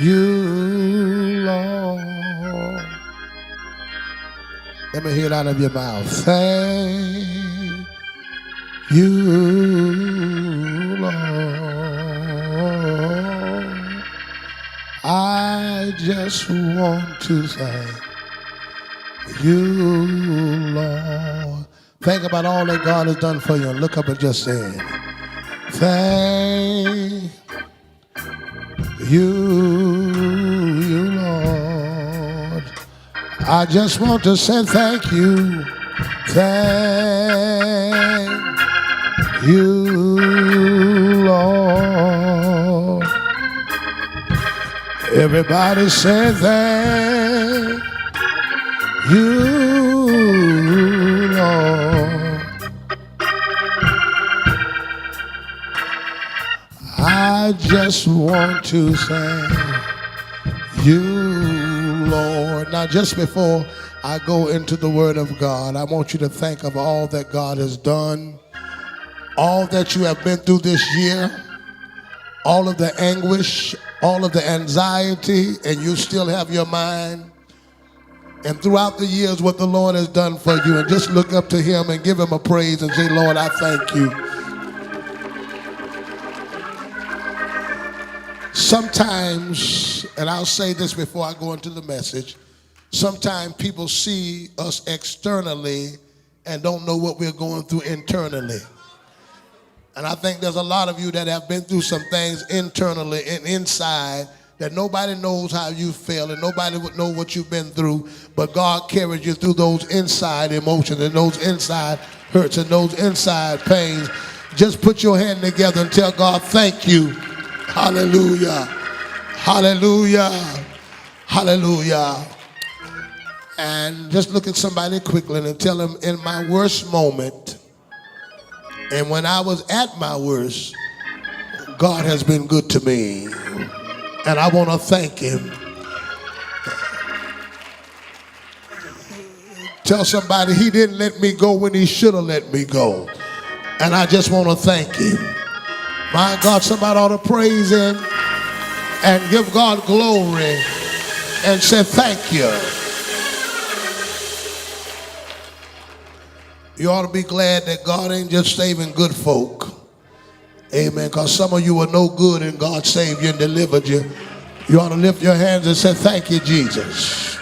you, Lord. Let me hear it out of your mouth. Thank you, Lord. I just want to thank you, Lord. Think about all that God has done for you and look up and just say it. Thank you, Lord. I just want to say thank you. Thank you, Lord. Everybody say thank you, Lord. I just want to thank you, Lord. Now, just before I go into the Word of God, I want you to think of all that God has done, all that you have been through this year, all of the anguish, all of the anxiety, and you still have your mind. And throughout the years, what the Lord has done for you, and just look up to Him and give Him a praise and say, Lord, I thank you. Sometimes, and I'll say this before I go into the message, sometimes people see us externally and don't know what we're going through internally. And I think there's a lot of you that have been through some things internally and inside that nobody knows how you feel and nobody would know what you've been through, but God carries you through those inside emotions and those inside hurts and those inside pains. Just put your hand together and tell God, thank you. Hallelujah. Hallelujah. Hallelujah. And just look at somebody quickly and tell them, in my worst moment, and when I was at my worst, God has been good to me. And I want to thank Him. Tell somebody, He didn't let me go when He should have let me go. And I just want to thank Him. My God, somebody ought to praise Him and give God glory and say thank you. You ought to be glad that God ain't just saving good folk. Amen. Because some of you were no good and God saved you and delivered you. You ought to lift your hands and say thank you, Jesus.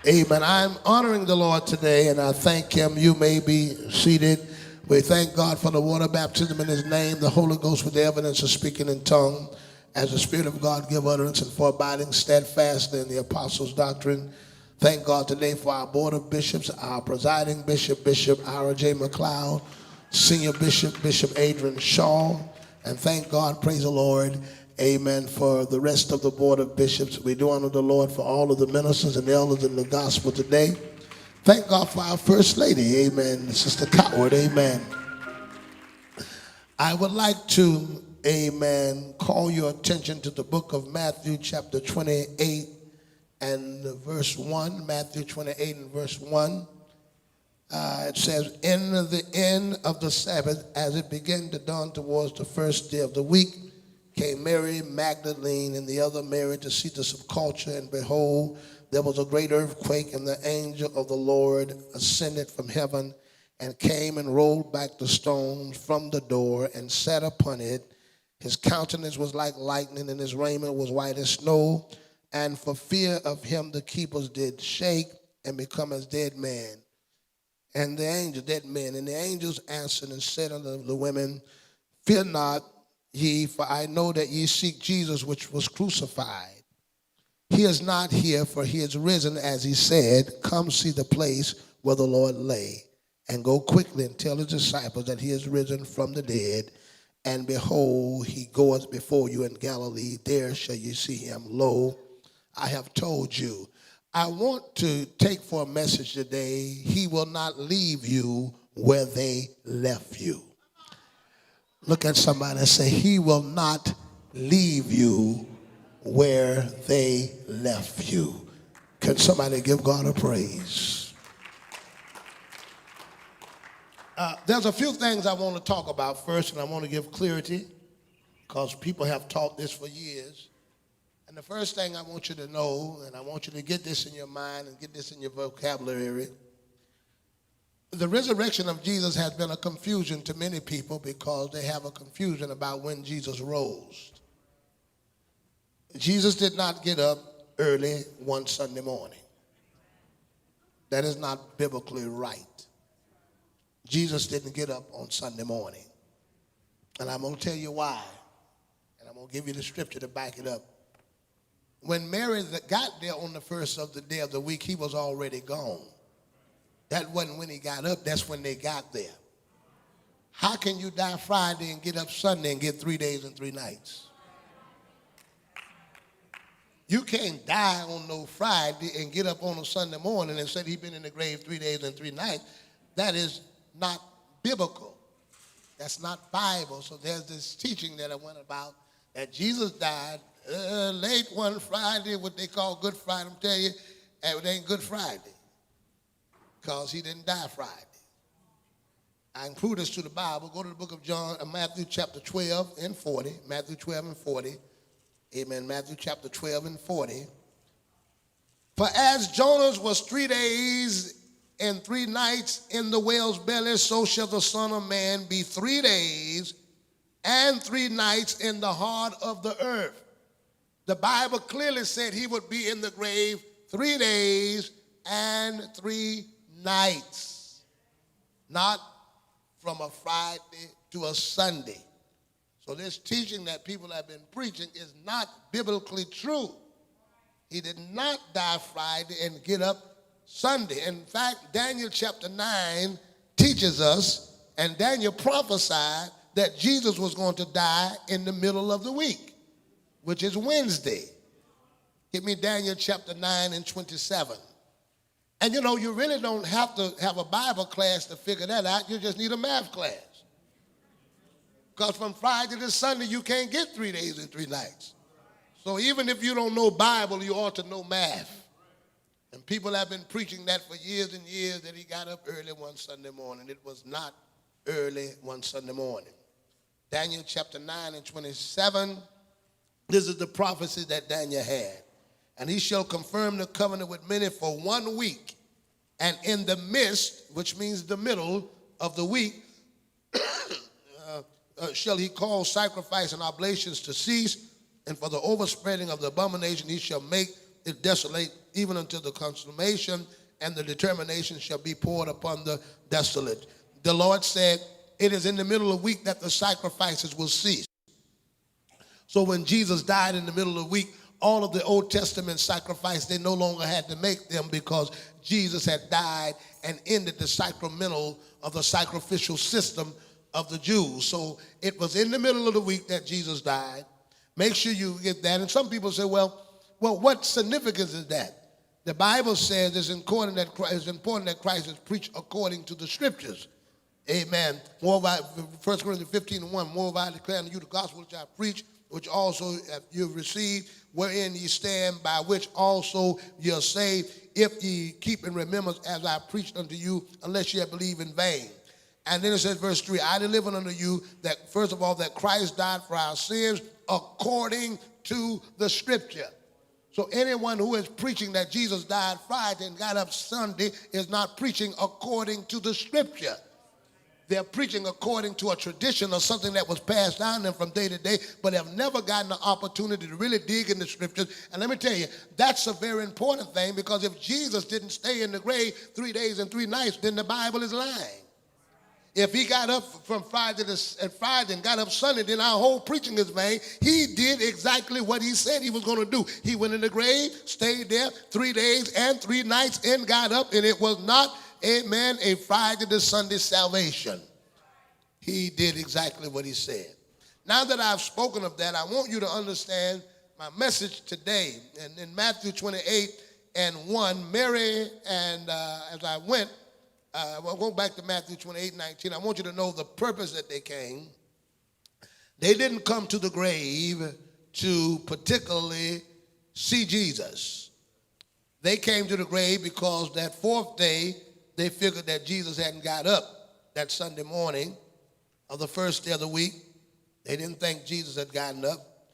Amen. I'm honoring the Lord today and I thank Him. You may be seated. We thank God for the water baptism in His name, the Holy Ghost with the evidence of speaking in tongue, as the Spirit of God give utterance, and for abiding steadfastly in the apostles' doctrine. Thank God today for our board of bishops, our presiding bishop, Bishop Ira J. McLeod, senior bishop, Bishop Adrian Shaw, and thank God, praise the Lord, amen, for the rest of the board of bishops. We do honor the Lord for all of the ministers and elders in the gospel today. Thank God for our First Lady, amen, Sister Cowart, amen. I would like to, amen, call your attention to the book of Matthew chapter 28 and verse 1, Matthew 28 and verse 1. It says, in the end of the Sabbath, as it began to dawn towards the first day of the week, came Mary Magdalene and the other Mary to see the sepulchre, and behold, there was a great earthquake, and the angel of the Lord ascended from heaven and came and rolled back the stones from the door and sat upon it. His countenance was like lightning, and his raiment was white as snow. And for fear of him, the keepers did shake and become as dead men. And the angels answered and said unto the women, fear not ye, for I know that ye seek Jesus, which was crucified. He is not here, for he is risen, as he said. Come see the place where the Lord lay, and go quickly and tell his disciples that he is risen from the dead. And behold, he goeth before you in Galilee. There shall you see him. Lo, I have told you. I want to take for a message today, he will not leave you where they left you. Look at somebody and say, he will not leave you where they left you. Can somebody give God a praise? There's a few things I want to talk about first, and I want to give clarity because people have taught this for years. And the first thing I want you to know, and I want you to get this in your mind and get this in your vocabulary, the resurrection of Jesus has been a confusion to many people because they have a confusion about when Jesus rose. Jesus did not get up early one Sunday morning. That is not biblically right. Jesus didn't get up on Sunday morning. And I'm going to tell you why. And I'm going to give you the scripture to back it up. When Mary got there on the first of the day of the week, he was already gone. That wasn't when he got up, that's when they got there. How can you die Friday and get up Sunday and get 3 days and 3 nights? You can't die on no Friday and get up on a Sunday morning and say he's been in the grave 3 days and 3 nights. That is not biblical. That's not Bible. So there's this teaching that I went about that Jesus died late one Friday, what they call Good Friday. I'm telling you, it ain't Good Friday because he didn't die Friday. I can prove this to the Bible. Go to the book of Matthew chapter 12 and 40. Matthew 12 and 40. Amen. Matthew chapter 12 and 40. For as Jonas was 3 days and 3 nights in the whale's belly, so shall the Son of Man be 3 days and 3 nights in the heart of the earth. The Bible clearly said he would be in the grave 3 days and 3 nights. Not from a Friday to a Sunday. So this teaching that people have been preaching is not biblically true. He did not die Friday and get up Sunday. In fact, Daniel chapter 9 teaches us, and Daniel prophesied that Jesus was going to die in the middle of the week, which is Wednesday. Give me Daniel chapter 9 and 27. And you know, you really don't have to have a Bible class to figure that out. You just need a math class. Because from Friday to Sunday, you can't get 3 days and 3 nights. So even if you don't know Bible, you ought to know math. And people have been preaching that for years and years, that he got up early one Sunday morning. It was not early one Sunday morning. Daniel chapter 9 and 27, this is the prophecy that Daniel had. And he shall confirm the covenant with many for 1 week. And in the midst, which means the middle of the week, shall he cause sacrifice and oblations to cease, and for the overspreading of the abomination he shall make it desolate, even until the consummation, and the determination shall be poured upon the desolate. The Lord said, it is in the middle of the week that the sacrifices will cease. So when Jesus died in the middle of the week, all of the Old Testament sacrifice, they no longer had to make them because Jesus had died and ended the sacramental of the sacrificial system of the Jews. So it was in the middle of the week that Jesus died. Make sure you get that. And some people say, well, what significance is that? The Bible says it's important that Christ is preached according to the Scriptures. Amen. 1 Corinthians 15:1, moreover I declare unto you the gospel which I preach, which also you have received, wherein ye stand, by which also ye are saved, if ye keep in remembrance as I preached unto you, unless ye have believed in vain. And then it says, verse 3, I deliver unto you that, first of all, that Christ died for our sins according to the Scripture. So anyone who is preaching that Jesus died Friday and got up Sunday is not preaching according to the Scripture. They're preaching according to a tradition or something that was passed down them from day to day, but have never gotten the opportunity to really dig in the Scriptures. And let me tell you, that's a very important thing, because if Jesus didn't stay in the grave 3 days and 3 nights, then the Bible is lying. If he got up from Friday and got up Sunday, then our whole preaching is vain. He did exactly what he said he was going to do. He went in the grave, stayed there 3 days and 3 nights, and got up, and it was not, amen, a Friday to Sunday salvation. He did exactly what he said. Now that I've spoken of that, I want you to understand my message today. And in Matthew 28 and 1, Mary and as I went, we'll go back to Matthew 28:19. I want you to know the purpose that they came. They didn't come to the grave to particularly see Jesus. They came to the grave because that 4th day, they figured that Jesus hadn't got up that Sunday morning of the first day of the week. They didn't think Jesus had gotten up.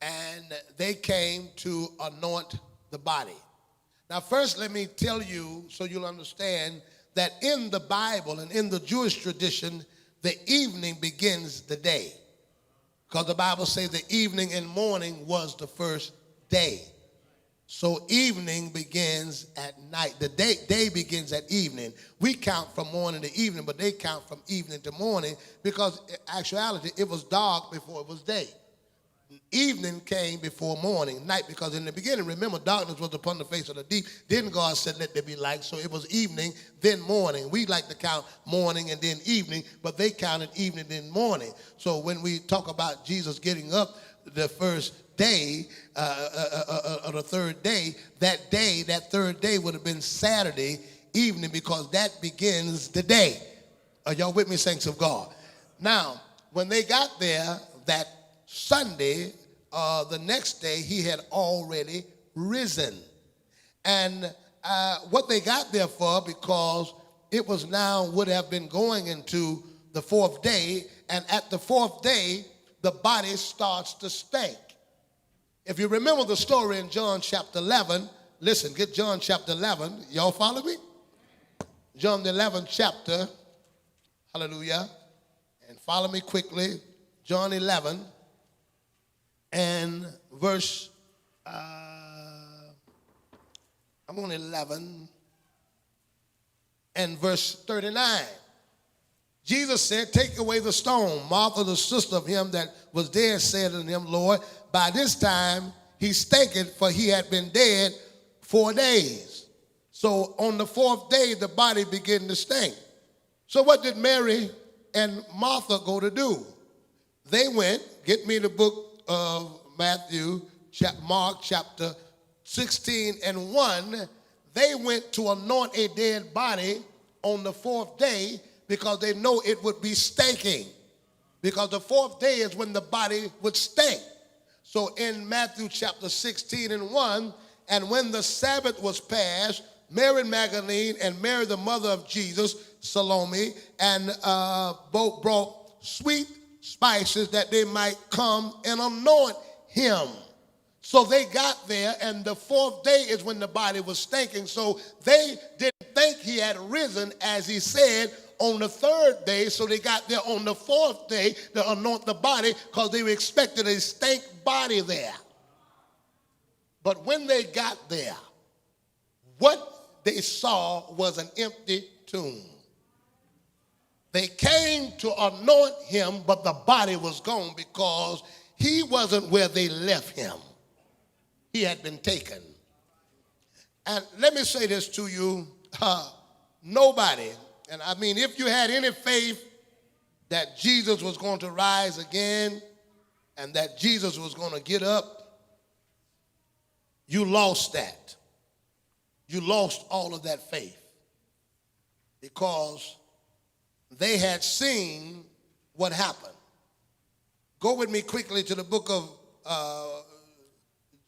and they came to anoint the body. Now, first, let me tell you so you'll understand that in the Bible and in the Jewish tradition, the evening begins the day. Because the Bible says the evening and morning was the first day. So evening begins at night. The day begins at evening. We count from morning to evening, but they count from evening to morning because in actuality, it was dark before it was day. Evening came before morning, night, because in the beginning, remember, darkness was upon the face of the deep. Then God said, let there be light. So it was evening, then morning. We like to count morning and then evening, but they counted evening, then morning. So when we talk about Jesus getting up the first day, or the third day, that third day would have been Saturday evening because that begins the day. Are y'all with me, saints of God? Now, when they got there, that Sunday, the next day, he had already risen. And what they got there for, because it was now would have been going into the fourth day, and at the fourth day, the body starts to stink. If you remember the story in John chapter 11, listen, get John chapter 11. Y'all follow me? John the 11th chapter, hallelujah, and follow me quickly. John 11. And verse, I'm on 11, and verse 39. Jesus said, take away the stone. Martha, the sister of him that was dead, said unto him, Lord, by this time he stinketh, for he had been dead 4 days. So on the fourth day, the body began to stink. So what did Mary and Martha go to do? They went, get me the book of Mark chapter 16 and 1, they went to anoint a dead body on the fourth day because they know it would be stinking. Because the fourth day is when the body would stink. So in Matthew chapter 16 and 1, and when the Sabbath was passed, Mary Magdalene and Mary the mother of Jesus, Salome, and both brought sweet spices that they might come and anoint him. So they got there, and the fourth day is when the body was stinking. So they didn't think he had risen, as he said, on the third day. So they got there on the fourth day to anoint the body because they were expecting a stink body there. But when they got there, what they saw was an empty tomb. They came to anoint him, but the body was gone because he wasn't where they left him. He had been taken. And let me say this to you, nobody, and I mean if you had any faith that Jesus was going to rise again and that Jesus was going to get up, you lost that. You lost all of that faith because they had seen what happened. Go with me quickly to the book of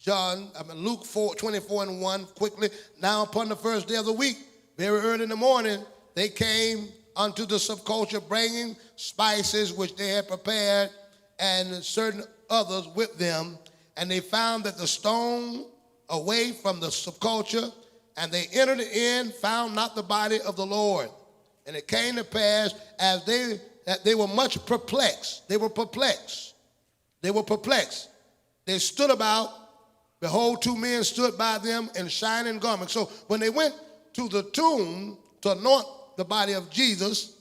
Luke 4:24 quickly. Now upon the first day of the week, very early in the morning, they came unto the sepulchre bringing spices which they had prepared and certain others with them. And they found that the stone away from the sepulchre, and they entered in, found not the body of the Lord. And it came to pass as they were much perplexed. They were perplexed. They stood about. Behold, 2 men stood by them in shining garments. So when they went to the tomb to anoint the body of Jesus,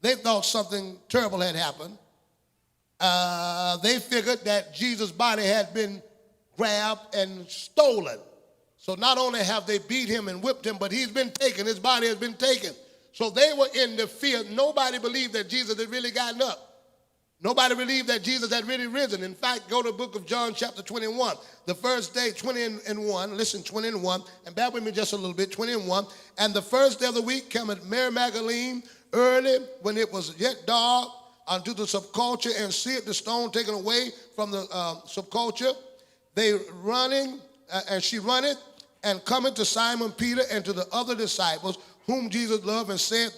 they thought something terrible had happened. They figured that Jesus' body had been grabbed and stolen. So not only have they beat him and whipped him, but he's been taken. His body has been taken. So they were in the fear. Nobody believed that Jesus had really gotten up. Nobody believed that Jesus had really risen. In fact, go to the book of John chapter 21. The first day, 20 and 1, listen, 20 and 1, and bear with me just a little bit, 20 and 1. And the first day of the week cometh Mary Magdalene early when it was yet dark unto the sepulchre, and seeth the stone taken away from the sepulchre. They running, and she runneth, and cometh to Simon Peter and to the other disciples, whom Jesus loved, and said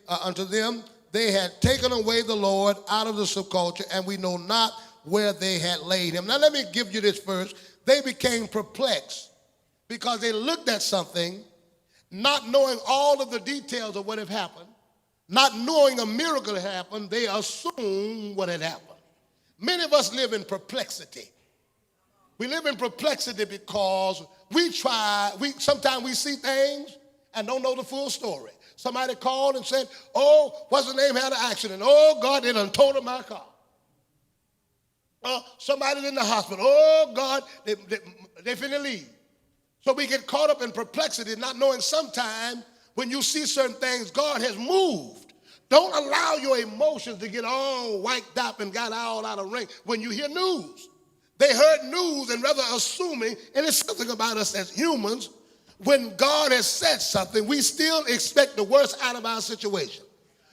unto them, they had taken away the Lord out of the sepulchre, and we know not where they had laid him. Now let me give you this first. They became perplexed because they looked at something, not knowing all of the details of what had happened, not knowing a miracle had happened. They assumed what had happened. Many of us live in perplexity. We live in perplexity because sometimes we see things and don't know the full story. Somebody called and said, oh, what's the name, had an accident. Oh, God, they done totaled my car. Somebody's in the hospital. Oh, God, they finna leave. So we get caught up in perplexity, not knowing sometimes when you see certain things, God has moved. Don't allow your emotions to get all wiped up and got all out of range when you hear news. They heard news and rather assuming, and it's something about us as humans, when God has said something, we still expect the worst out of our situation.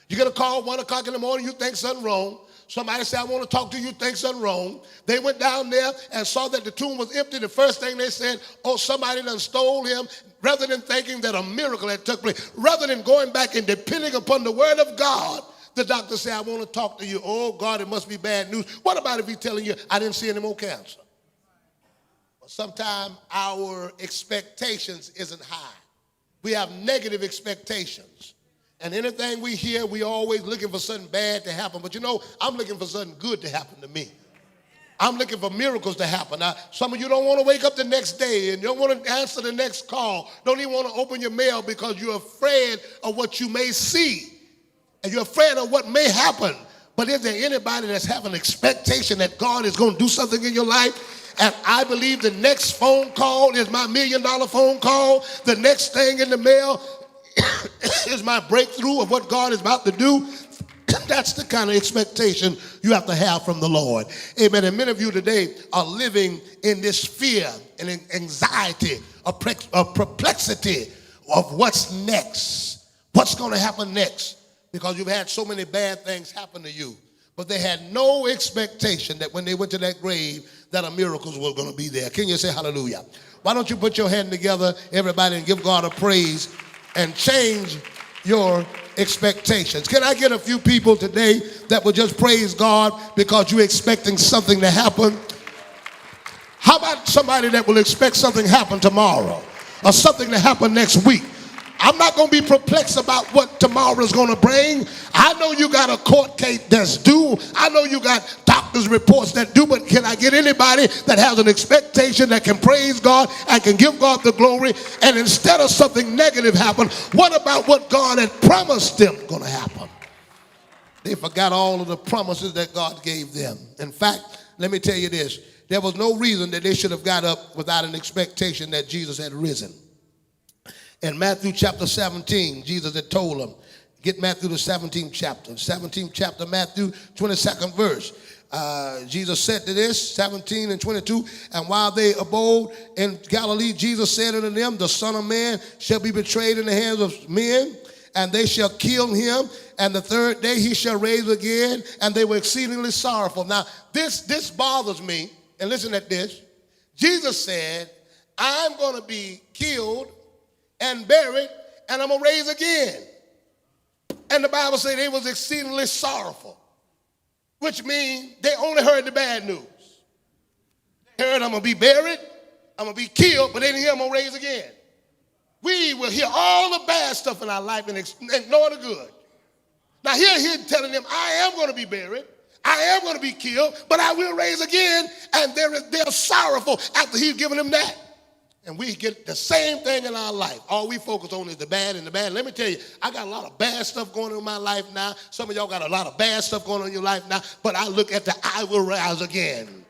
You get a call 1 o'clock in the morning, you think something wrong. Somebody said, I want to talk to you, think something wrong. They went down there and saw that the tomb was empty. The first thing they said, oh, somebody done stole him. Rather than thinking that a miracle had took place, rather than going back and depending upon the word of God, the doctor said, I want to talk to you. Oh, God, it must be bad news. What about if he's telling you, I didn't see any more cancer? Well, sometimes our expectations isn't high. We have negative expectations. And anything we hear, we always looking for something bad to happen. But you know, I'm looking for something good to happen to me. I'm looking for miracles to happen. Now, some of you don't want to wake up the next day and you don't want to answer the next call. Don't even want to open your mail because you're afraid of what you may see. And you're afraid of what may happen. But is there anybody that's having an expectation that God is going to do something in your life? And I believe the next phone call is my $1 million phone call. The next thing in the mail is my breakthrough of what God is about to do. That's the kind of expectation you have to have from the Lord. Amen. And many of you today are living in this fear and anxiety, a perplexity of what's next. What's going to happen next? Because you've had so many bad things happen to you. But they had no expectation that when they went to that grave, that a miracle was going to be there. Can you say hallelujah? Why don't you put your hand together, everybody, and give God a praise and change your expectations. Can I get a few people today that will just praise God because you're expecting something to happen? How about somebody that will expect something to happen tomorrow or something to happen next week? I'm not going to be perplexed about what tomorrow is going to bring. I know you got a court case that's due. I know you got doctor's reports that do, but can I get anybody that has an expectation that can praise God and can give God the glory? And instead of something negative happen, what about what God had promised them going to happen? They forgot all of the promises that God gave them. In fact, let me tell you this. There was no reason that they should have got up without an expectation that Jesus had risen. In Matthew chapter 17, Jesus had told them, get Matthew the 17th chapter. 17th chapter, Matthew, 22nd verse. Jesus said to this, 17 and 22, and while they abode in Galilee, Jesus said unto them, the Son of Man shall be betrayed in the hands of men, and they shall kill him, and the third day he shall raise again, and they were exceedingly sorrowful. Now, this bothers me, and listen at this. Jesus said, I'm going to be killed and buried, and I'm going to raise again. And the Bible says they was exceedingly sorrowful, which means they only heard the bad news. They heard I'm going to be buried, I'm going to be killed, but they didn't hear I'm going to raise again. We will hear all the bad stuff in our life and ignore the good. Now here he's telling them, I am going to be buried, I am going to be killed, but I will raise again, and they're sorrowful after he's given them that. And we get the same thing in our life. All we focus on is the bad and the bad. Let me tell you, I got a lot of bad stuff going on in my life now. Some of y'all got a lot of bad stuff going on in your life now. But I look at the I will rise again.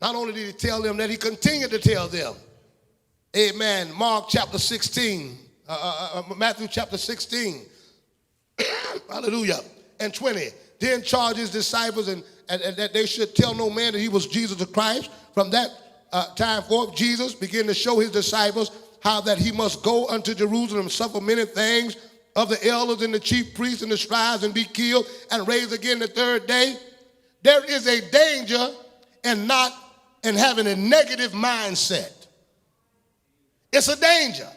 Not only did he tell them that, he continued to tell them. Amen. Mark chapter 16. Matthew chapter 16. Hallelujah. And 20. Then charged his disciples and that they should tell no man that he was Jesus the Christ. From that time forth, Jesus began to show his disciples how that he must go unto Jerusalem and suffer many things of the elders and the chief priests and the scribes and be killed and raised again the third day. There is a danger in having a negative mindset. It's a danger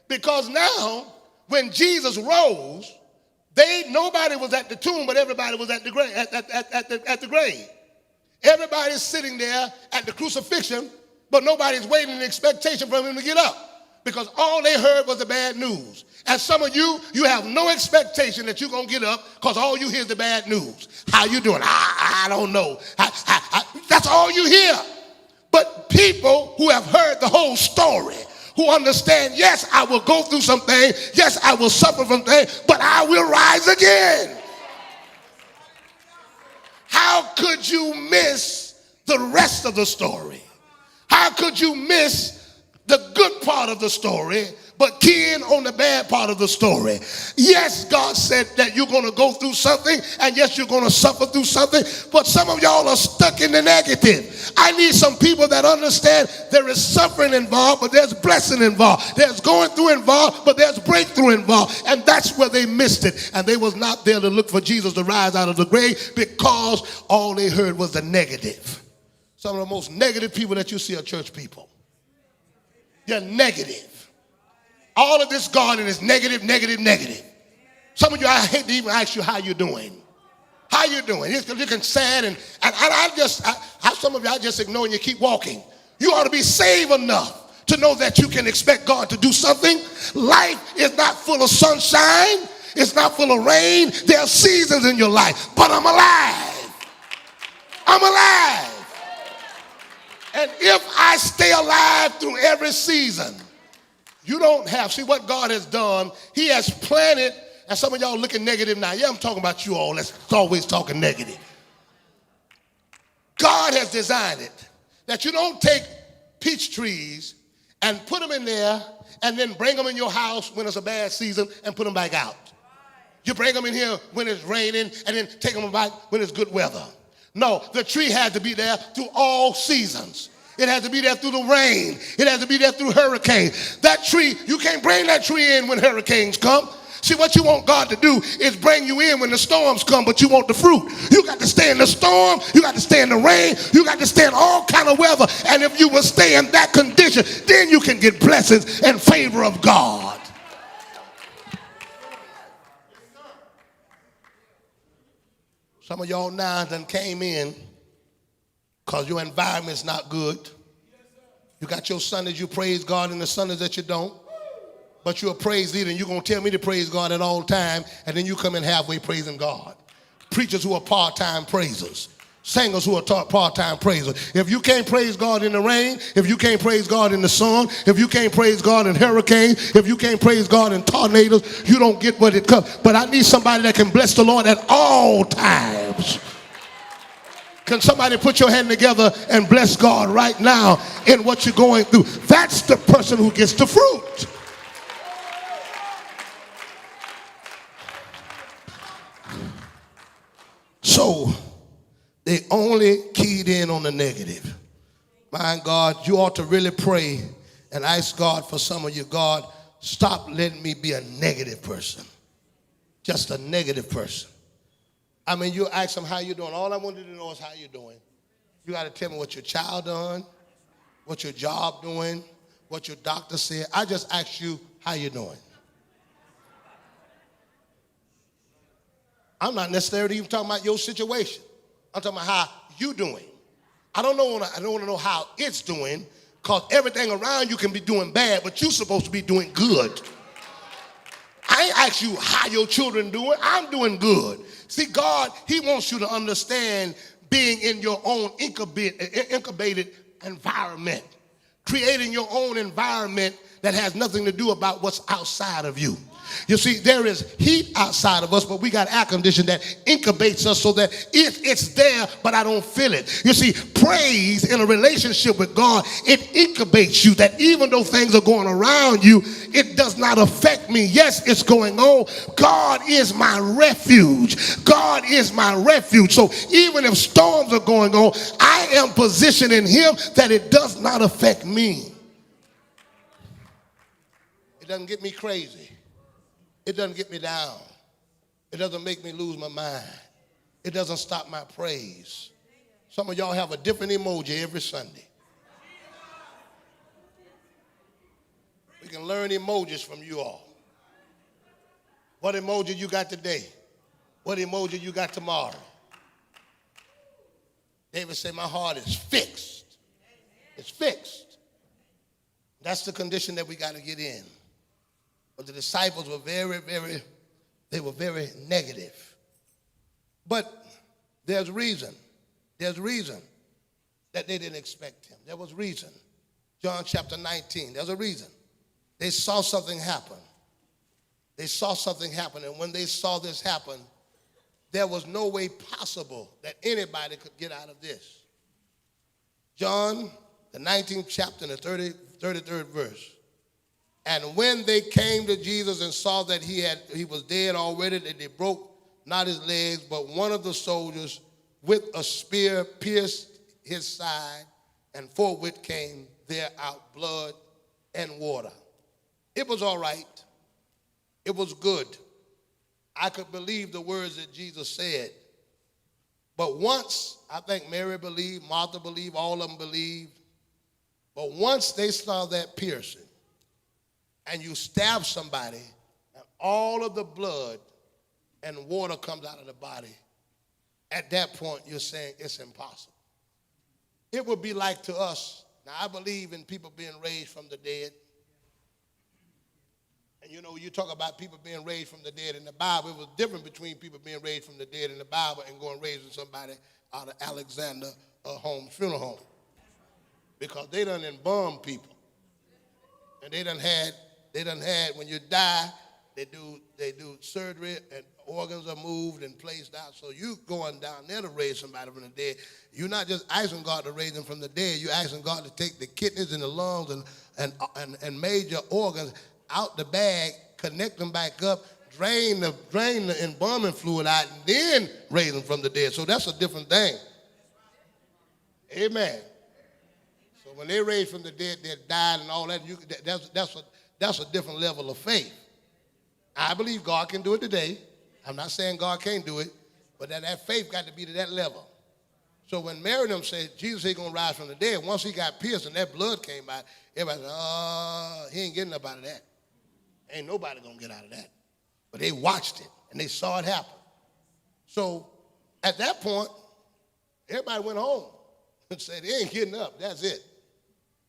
because now when Jesus rose, Nobody was at the tomb, but everybody was at the grave. At the grave. Everybody's sitting there at the crucifixion, but nobody's waiting in expectation for him to get up, because all they heard was the bad news. And some of you have no expectation that you're going to get up, because all you hear is the bad news. How you doing? I don't know. That's all you hear. But people who have heard the whole story, who understand, yes, I will go through something, yes, I will suffer from things, but I will rise again. How could you miss the rest of the story? How could you miss the good part of the story, but key in on the bad part of the story? Yes, God said that you're going to go through something, and yes, you're going to suffer through something, but some of y'all are stuck in the negative. I need some people that understand there is suffering involved, but there's blessing involved. There's going through involved, but there's breakthrough involved. And that's where they missed it. And they was not there to look for Jesus to rise out of the grave, because all they heard was the negative. Some of the most negative people that you see are church people. They're negative. All of this garden is negative, negative, negative. Some of you, I hate to even ask you how you're doing. How you doing? You're looking sad, and some of you I just ignore and you keep walking. You ought to be saved enough to know that you can expect God to do something. Life is not full of sunshine. It's not full of rain. There are seasons in your life, but I'm alive. I'm alive. And if I stay alive through every season, you don't have, see what God has done, he has planted. And some of y'all looking negative now. Yeah, I'm talking about you all that's always talking negative. God has designed it that you don't take peach trees and put them in there and then bring them in your house when it's a bad season and put them back out. You bring them in here when it's raining and then take them back when it's good weather. No, the tree had to be there through all seasons. It has to be there through the rain. It has to be there through hurricanes. That tree, you can't bring that tree in when hurricanes come. See, what you want God to do is bring you in when the storms come, but you want the fruit. You got to stay in the storm. You got to stay in the rain. You got to stay in all kind of weather. And if you will stay in that condition, then you can get blessings and favor of God. Some of y'all now done came in because your environment's not good. You got your Sundays you praise God and the Sundays that you don't. But you're a praise leader and you're going to tell me to praise God at all time, and then you come in halfway praising God. Preachers who are part-time praisers. Singers who are part-time praisers. If you can't praise God in the rain, if you can't praise God in the sun, if you can't praise God in hurricanes, if you can't praise God in tornadoes, you don't get what it comes. But I need somebody that can bless the Lord at all times. Can somebody put your hand together and bless God right now in what you're going through? That's the person who gets the fruit. So they only keyed in on the negative. My God, you ought to really pray and ask God for some of you. God, stop letting me be a negative person. Just a negative person. I mean, you ask them how you doing. All I wanted to know is how you doing. You got to tell me what your child done, what your job doing, what your doctor said. I just asked you how you doing. I'm not necessarily even talking about your situation. I'm talking about how you doing. I don't want to know how it's doing, because everything around you can be doing bad, but you're supposed to be doing good. I ain't asked you how your children doing. I'm doing good. See, God, he wants you to understand being in your own incubated environment, creating your own environment that has nothing to do about what's outside of you. You see, there is heat outside of us, but we got air conditioning that incubates us so that it's there, but I don't feel it. You see, praise in a relationship with God, it incubates you, that even though things are going around you, it does not affect me. Yes, it's going on. God is my refuge. God is my refuge. So even if storms are going on, I am positioned in him that it does not affect me. It doesn't get me crazy. It doesn't get me down. It doesn't make me lose my mind. It doesn't stop my praise. Some of y'all have a different emoji every Sunday. We can learn emojis from you all. What emoji you got today? What emoji you got tomorrow? David said, my heart is fixed. It's fixed. That's the condition that we got to get in. But the disciples were very negative. But there's reason. There's reason that they didn't expect him. There was reason. John chapter 19, there's a reason. They saw something happen. They saw something happen, and when they saw this happen, there was no way possible that anybody could get out of this. John, the 19th chapter, and the 33rd verse. And when they came to Jesus and saw that he was dead already, that they broke not his legs, but one of the soldiers with a spear pierced his side, and forthwith came there out blood and water. It was all right. It was good. I could believe the words that Jesus said. But once, I think Mary believed, Martha believed, all of them believed. But once they saw that piercing, and you stab somebody, and all of the blood and water comes out of the body, at that point you're saying it's impossible. It would be like to us. Now, I believe in people being raised from the dead. And you know, you talk about people being raised from the dead in the Bible. It was different between people being raised from the dead in the Bible and going raising somebody out of Alexander Holmes funeral home. Because they done embalmed people. And they done had, when you die, they do surgery and organs are moved and placed out. So you going down there to raise somebody from the dead. You're not just asking God to raise them from the dead. You're asking God to take the kidneys and the lungs and major organs out the bag, connect them back up, drain the embalming fluid out, and then raise them from the dead. So that's a different thing. Amen. So when they raised from the dead, they died and all that. That's a different level of faith. I believe God can do it today. I'm not saying God can't do it, but that faith got to be to that level. So when Mary and them said Jesus ain't gonna rise from the dead, once he got pierced and that blood came out, everybody said, oh, he ain't getting up out of that. Ain't nobody gonna get out of that. But they watched it and they saw it happen. So at that point, everybody went home and said, he ain't getting up, that's it.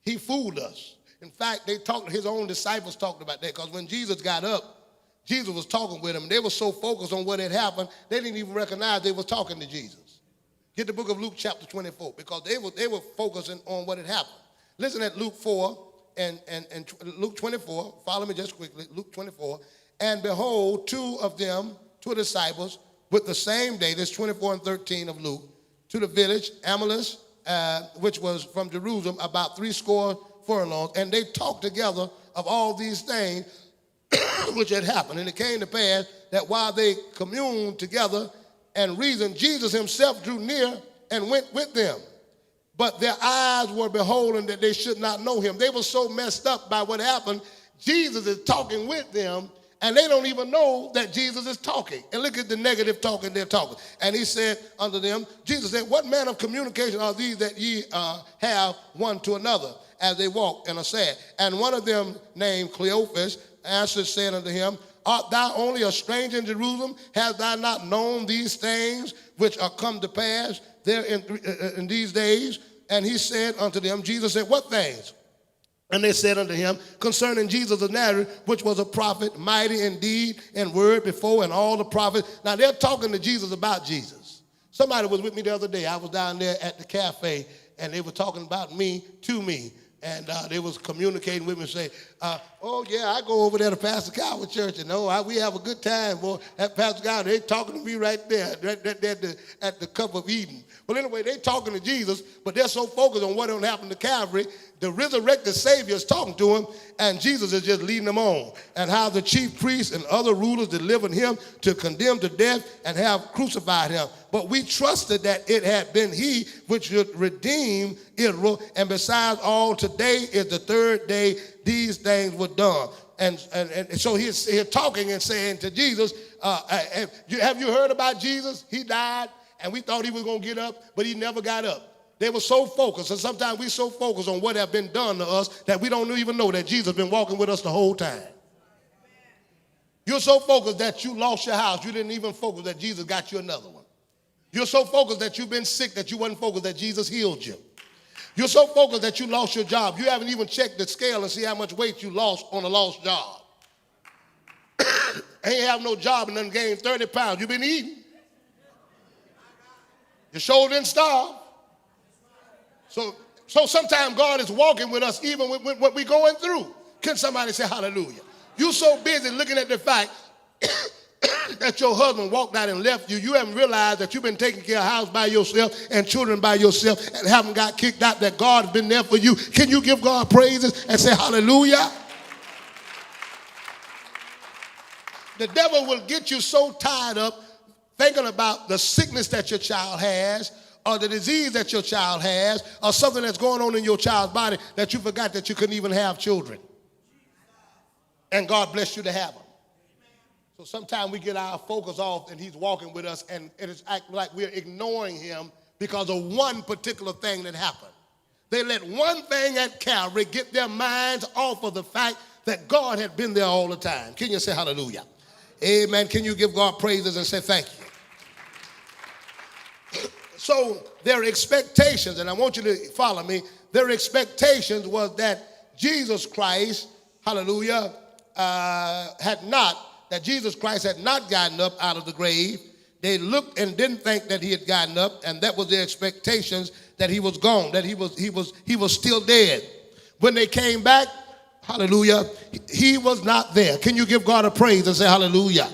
He fooled us. In fact, his own disciples talked about that, because when Jesus got up, Jesus was talking with them. They were so focused on what had happened, they didn't even recognize they were talking to Jesus. Get the book of Luke chapter 24, because they were focusing on what had happened. Listen at Luke 4 and Luke 24. Follow me just quickly. Luke 24. And behold, two disciples, with the same day, this 24 and 13 of Luke, to the village, Emmaus, which was from Jerusalem, about 80 furlongs, and they talked together of all these things which had happened. And it came to pass that while they communed together and reasoned, Jesus himself drew near and went with them. But their eyes were beholding that they should not know him. They were so messed up by what happened. Jesus is talking with them, and they don't even know that Jesus is talking. And look at the negative talking they're talking. And he said unto them, Jesus said, what manner of communication are these that ye have one to another as they walk and are sad? And one of them, named Cleophas, answered, saying unto him, art thou only a stranger in Jerusalem? Hast thou not known these things which are come to pass there in these days? And he said unto them, Jesus said, what things? And they said unto him, concerning Jesus of Nazareth, which was a prophet, mighty in deed and word before and all the prophets. Now they're talking to Jesus about Jesus. Somebody was with me the other day. I was down there at the cafe, and they were talking about me to me. And they was communicating with me and say, oh, yeah, I go over there to Pastor Cowart Church, and we have a good time. Boy, at Pastor Cowart, they talking to me right there at the cup of Eden. Well, anyway, they talking to Jesus, but they're so focused on what don't happen to Calvary. The resurrected Savior is talking to him, and Jesus is just leading them on. And how the chief priests and other rulers delivered him to condemn to death and have crucified him. But we trusted that it had been he which should redeem Israel. And besides all, today is the third day these things were done. And so he's talking and saying to Jesus, have you heard about Jesus? He died, and we thought he was going to get up, but he never got up. They were so focused, and sometimes we're so focused on what have been done to us that we don't even know that Jesus has been walking with us the whole time. You're so focused that you lost your house, you didn't even focus that Jesus got you another one. You're so focused that you've been sick that you wasn't focused that Jesus healed you. You're so focused that you lost your job. You haven't even checked the scale and see how much weight you lost on a lost job. Ain't have no job and done gained 30 pounds. You've been eating. Your shoulder didn't starve. So sometimes God is walking with us even with what we're going through. Can somebody say hallelujah? You're so busy looking at the fact that your husband walked out and left you. You haven't realized that you've been taking care of house by yourself and children by yourself and haven't got kicked out, that God has been there for you. Can you give God praises and say hallelujah? The devil will get you so tied up thinking about the sickness that your child has or the disease that your child has or something that's going on in your child's body that you forgot that you couldn't even have children. And God bless you to have them. So sometimes we get our focus off and he's walking with us and it's like we're ignoring him because of one particular thing that happened. They let one thing at Calvary get their minds off of the fact that God had been there all the time. Can you say hallelujah? Amen. Can you give God praises and say thank you? So their expectations, and I want you to follow me, their expectations was that Jesus Christ, hallelujah, that Jesus Christ had not gotten up out of the grave. They looked and didn't think that he had gotten up, and that was their expectations that he was gone, that he was still dead. When they came back, hallelujah, he was not there. Can you give God a praise and say hallelujah?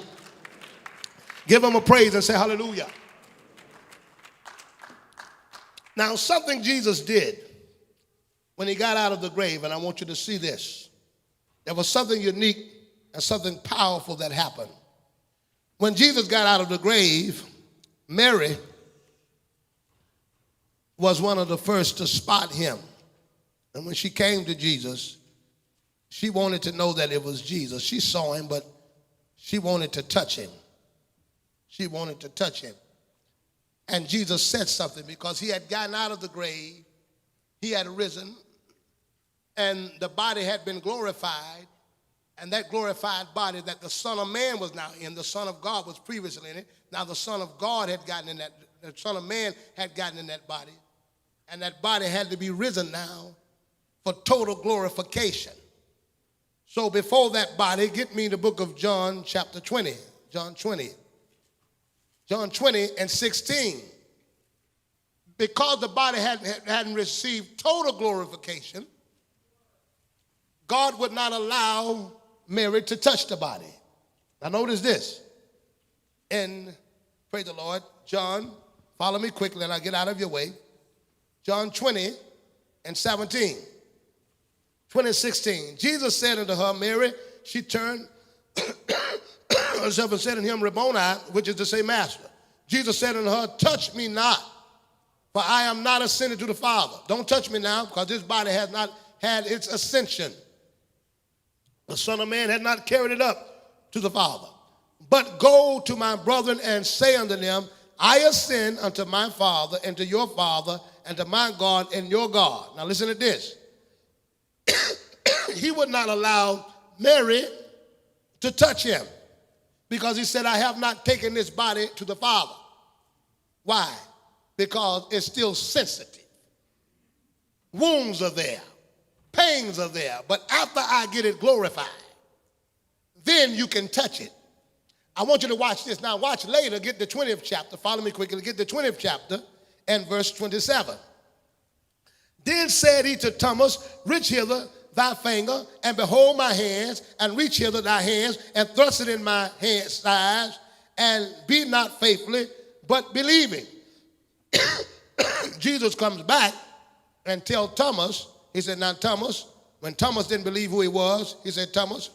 Give him a praise and say hallelujah. Now, something Jesus did when he got out of the grave, and I want you to see this. There was something unique and something powerful that happened. When Jesus got out of the grave, Mary was one of the first to spot him. And when she came to Jesus, she wanted to know that it was Jesus. She saw him, but she wanted to touch him. She wanted to touch him. And Jesus said something because he had gotten out of the grave. He had risen. And the body had been glorified. And that glorified body that the Son of Man was now in, the Son of God was previously in it. Now the Son of God had gotten in that, the Son of Man had gotten in that body. And that body had to be risen now for total glorification. So before that body, get me the book of John chapter 20. John 20 and 16. Because the body hadn't received total glorification, God would not allow Mary to touch the body. Now notice this. And praise the Lord, John, follow me quickly and I'll get out of your way. John 20 and 17. 20:16. Jesus said unto her, Mary, she turned herself and said unto him, Rabboni, which is to say, Master. Jesus said unto her, touch me not, for I am not ascended to the Father. Don't touch me now, because this body has not had its ascension. The Son of Man had not carried it up to the Father. But go to my brethren and say unto them, I ascend unto my Father and to your Father and to my God and your God. Now listen to this. He would not allow Mary to touch him because he said, I have not taken this body to the Father. Why? Because it's still sensitive. Wounds are there. Pains are there. But after I get it glorified, then you can touch it. I want you to watch this. Now watch later. Get the 20th chapter. Follow me quickly. Get the 20th chapter and verse 27. Then said he to Thomas, reach hither thy finger, and behold my hands, and reach hither thy hands, and thrust it in my hands sides, and be not faithfully, but believing. Jesus comes back and tells Thomas, he said, now Thomas, when Thomas didn't believe who he was, he said, Thomas,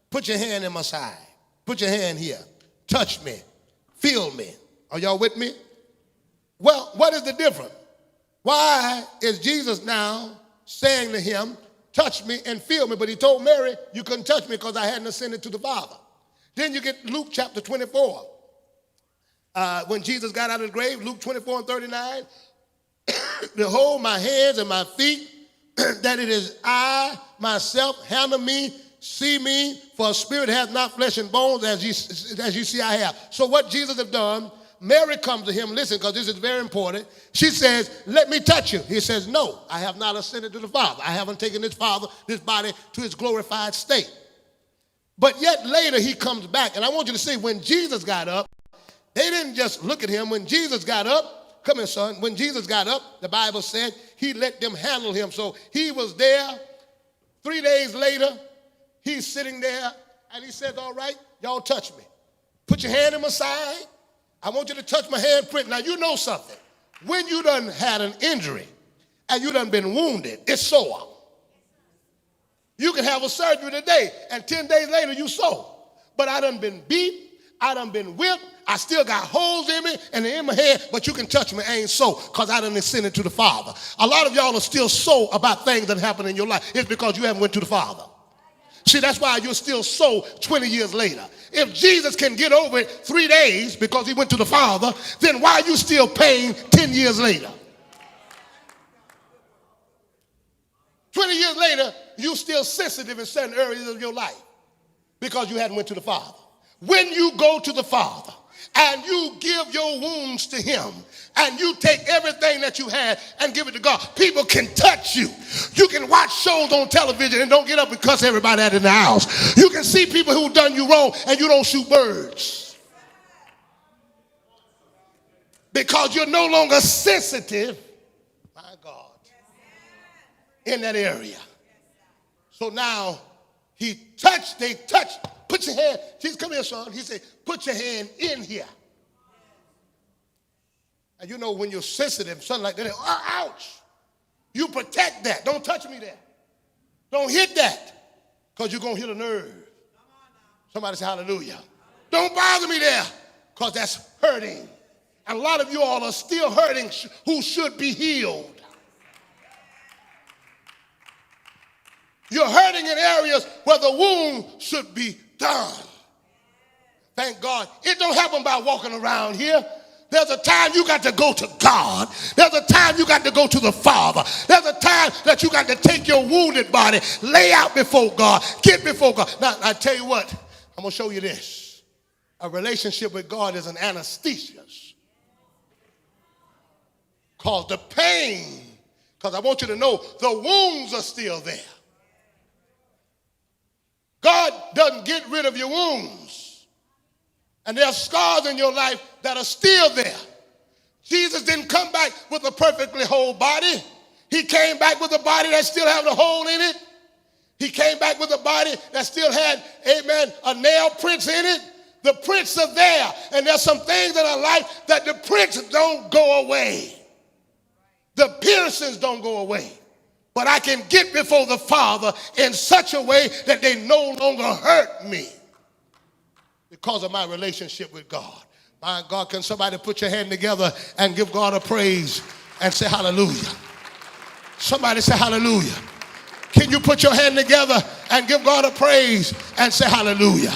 put your hand in my side. Put your hand here. Touch me. Feel me. Are y'all with me? Well, what is the difference? Why is Jesus now saying to him, touch me and feel me? But he told Mary, you couldn't touch me because I hadn't ascended to the Father. Then you get Luke chapter 24. When Jesus got out of the grave, Luke 24 and 39. Behold my hands and my feet, that it is I myself, handle me see me, for a spirit hath not flesh and bones as you see I have. So what Jesus have done, Mary comes to him, listen, because this is very important. She says, let me touch you. He says, no, I have not ascended to the Father. I haven't taken this body to his glorified state. But yet later he comes back. And I want you to see, when Jesus got up, they didn't just look at him. When Jesus got up, come here, son. When Jesus got up, the Bible said he let them handle him. So he was there. 3 days later, he's sitting there, and he says, all right, y'all touch me. Put your hand in my side. I want you to touch my handprint. Now, you know something. When you done had an injury and you done been wounded, it's sore. You can have a surgery today, and 10 days later, you sore. But I done been beat. I done been whipped. I still got holes in me and in my head, but you can touch me. I ain't so, because I done ascended to the Father. A lot of y'all are still so about things that happen in your life. It's because you haven't went to the Father. See, that's why you're still so 20 years later. If Jesus can get over it 3 days because he went to the Father, then why are you still paying 10 years later? 20 years later, you're still sensitive in certain areas of your life because you hadn't went to the Father. When you go to the Father and you give your wounds to him and you take everything that you had and give it to God, people can touch you. You can watch shows on television and don't get up and cuss everybody out in the house. You can see people who've done you wrong and you don't shoot birds because you're no longer sensitive, my God, in that area. So now they touched. Put your hand, Jesus, come here, son. He said, put your hand in here. And you know when you're sensitive, something like that, ouch. You protect that. Don't touch me there. Don't hit that, because you're going to hit a nerve. Somebody say hallelujah. Don't bother me there, because that's hurting. And a lot of you all are still hurting who should be healed. You're hurting in areas where the wound should be done. Thank God. It don't happen by walking around here. There's a time you got to go to God. There's a time you got to go to the Father. There's a time that you got to take your wounded body, lay out before God, get before God. Now, I tell you what, I'm going to show you this. A relationship with God is an anesthesia. Cause the pain, because I want you to know the wounds are still there. God doesn't get rid of your wounds. And there are scars in your life that are still there. Jesus didn't come back with a perfectly whole body. He came back with a body that still had a hole in it. He came back with a body that still had, amen, a nail prints in it. The prints are there. And there's some things in our life that the prints don't go away. The piercings don't go away. But I can get before the Father in such a way that they no longer hurt me because of my relationship with God. My God, can somebody put your hand together and give God a praise and say hallelujah? Somebody say hallelujah. Can you put your hand together and give God a praise and say hallelujah?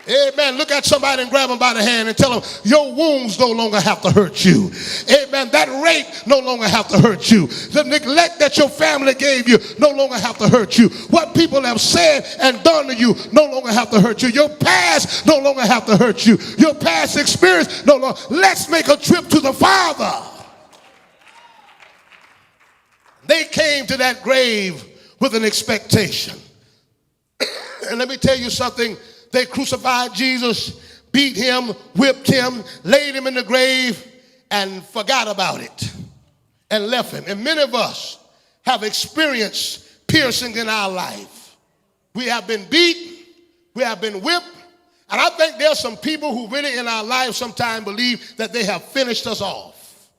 Amen. Look at somebody and grab them by the hand and tell them your wounds no longer have to hurt you. Amen. That rape no longer have to hurt you. The neglect that your family gave you no longer have to hurt you. What people have said and done to you no longer have to hurt you. Your past no longer have to hurt you. Your past experience no longer. Let's make a trip to the Father. They came to that grave with an expectation. And let me tell you something. They crucified Jesus, beat him, whipped him, laid him in the grave, and forgot about it and left him. And many of us have experienced piercing in our life. We have been beat, we have been whipped, and I think there's some people who really in our lives sometimes believe that they have finished us off.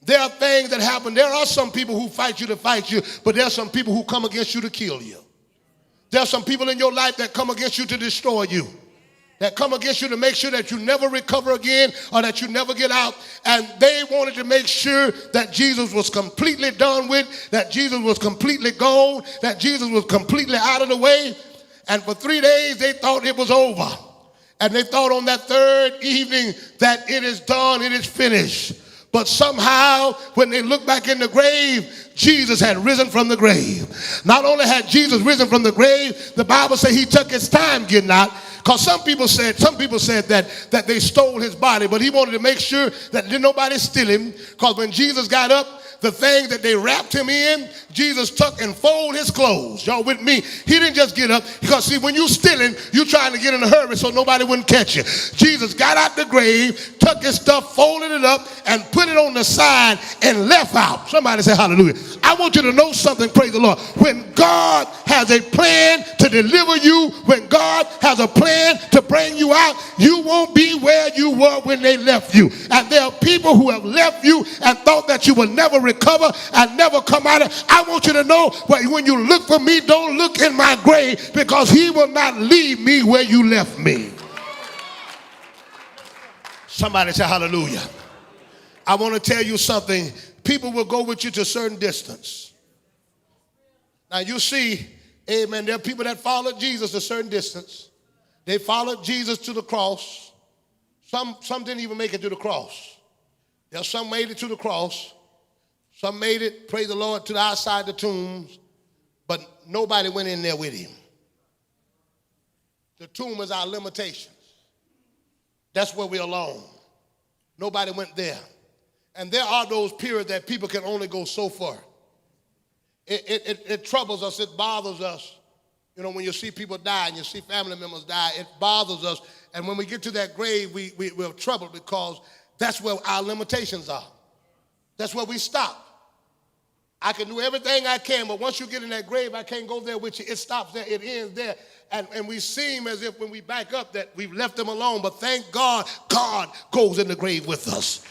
There are things that happen. There are some people who fight you to fight you, but there are some people who come against you to kill you. There are some people in your life that come against you to destroy you, that come against you to make sure that you never recover again or that you never get out. And they wanted to make sure that Jesus was completely done with, that Jesus was completely gone, that Jesus was completely out of the way. And for 3 days, they thought it was over. And they thought on that third evening that it is done, it is finished. But somehow, when they looked back in the grave, Jesus had risen from the grave. Not only had Jesus risen from the grave, the Bible says he took his time getting out. Because some people said that they stole his body, but he wanted to make sure that didn't nobody steal him. Because when Jesus got up, the thing that they wrapped him in, Jesus took and folded his clothes. Y'all with me? He didn't just get up. Because see, when you're stealing, you're trying to get in a hurry so nobody wouldn't catch you. Jesus got out the grave, took his stuff, folded it up, and put it on the side and left out. Somebody say hallelujah. I want you to know something, praise the Lord. When God has a plan to deliver you, when God has a plan to bring you out, you won't be where you were when they left you. And there are people who have left you and thought that you would never recover and never come out of. I want you to know, when you look for me, don't look in my grave, because he will not leave me where you left me. Somebody say hallelujah. I want to tell you something. People will go with you to a certain distance. Now you see, amen, there are people that followed Jesus a certain distance. They followed Jesus to the cross. Some didn't even make it to the cross. There some made it to the cross. Some made it, praise the Lord, to the outside the tombs, but nobody went in there with him. The tomb is our limitations. That's where we're alone. Nobody went there. And there are those periods that people can only go so far. It troubles us, it bothers us. You know, when you see people die and you see family members die, it bothers us. And when we get to that grave, we're troubled, because that's where our limitations are. That's where we stop. I can do everything I can, but once you get in that grave, I can't go there with you. It stops there. It ends there. And we seem as if when we back up that we've left them alone. But thank God, God goes in the grave with us.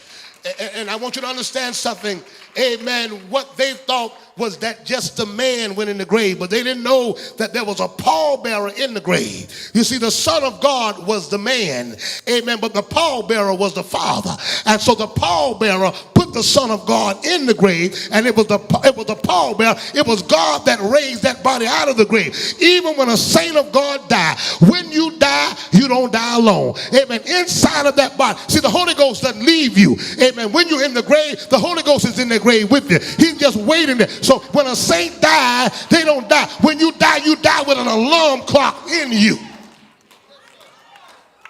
And I want you to understand something. Amen. What they thought was that just a man went in the grave, but they didn't know that there was a pallbearer in the grave. You see, the Son of God was the man. Amen. But the pallbearer was the Father. And so the pallbearer put the Son of God in the grave, and it was the pallbearer. It was God that raised that body out of the grave. Even when a saint of God died, when you die, you don't die alone. Amen. Inside of that body. See, the Holy Ghost doesn't leave you. Amen. When you're in the grave, the Holy Ghost is in the grave with you. He's just waiting there. So when a saint dies, they don't die. When you die with an alarm clock in you.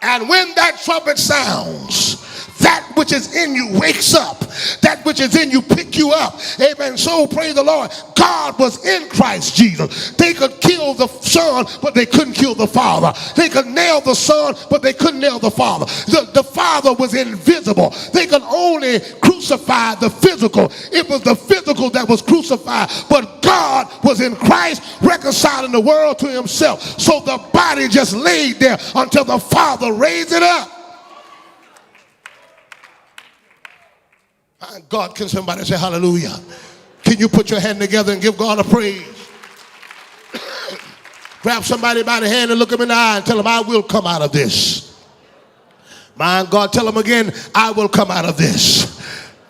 And when that trumpet sounds, that which is in you wakes up. That which is in you pick you up. Amen. So praise the Lord. God was in Christ Jesus. They could kill the Son, but they couldn't kill the Father. They could nail the Son, but they couldn't nail the Father. The Father was invisible. They could only crucify the physical. It was the physical that was crucified. But God was in Christ, reconciling the world to himself. So the body just laid there until the Father raised it up. God, can somebody say hallelujah? Can you put your hand together and give God a praise? Grab somebody by the hand and look them in the eye and tell them, I will come out of this. My God, tell them again, I will come out of this.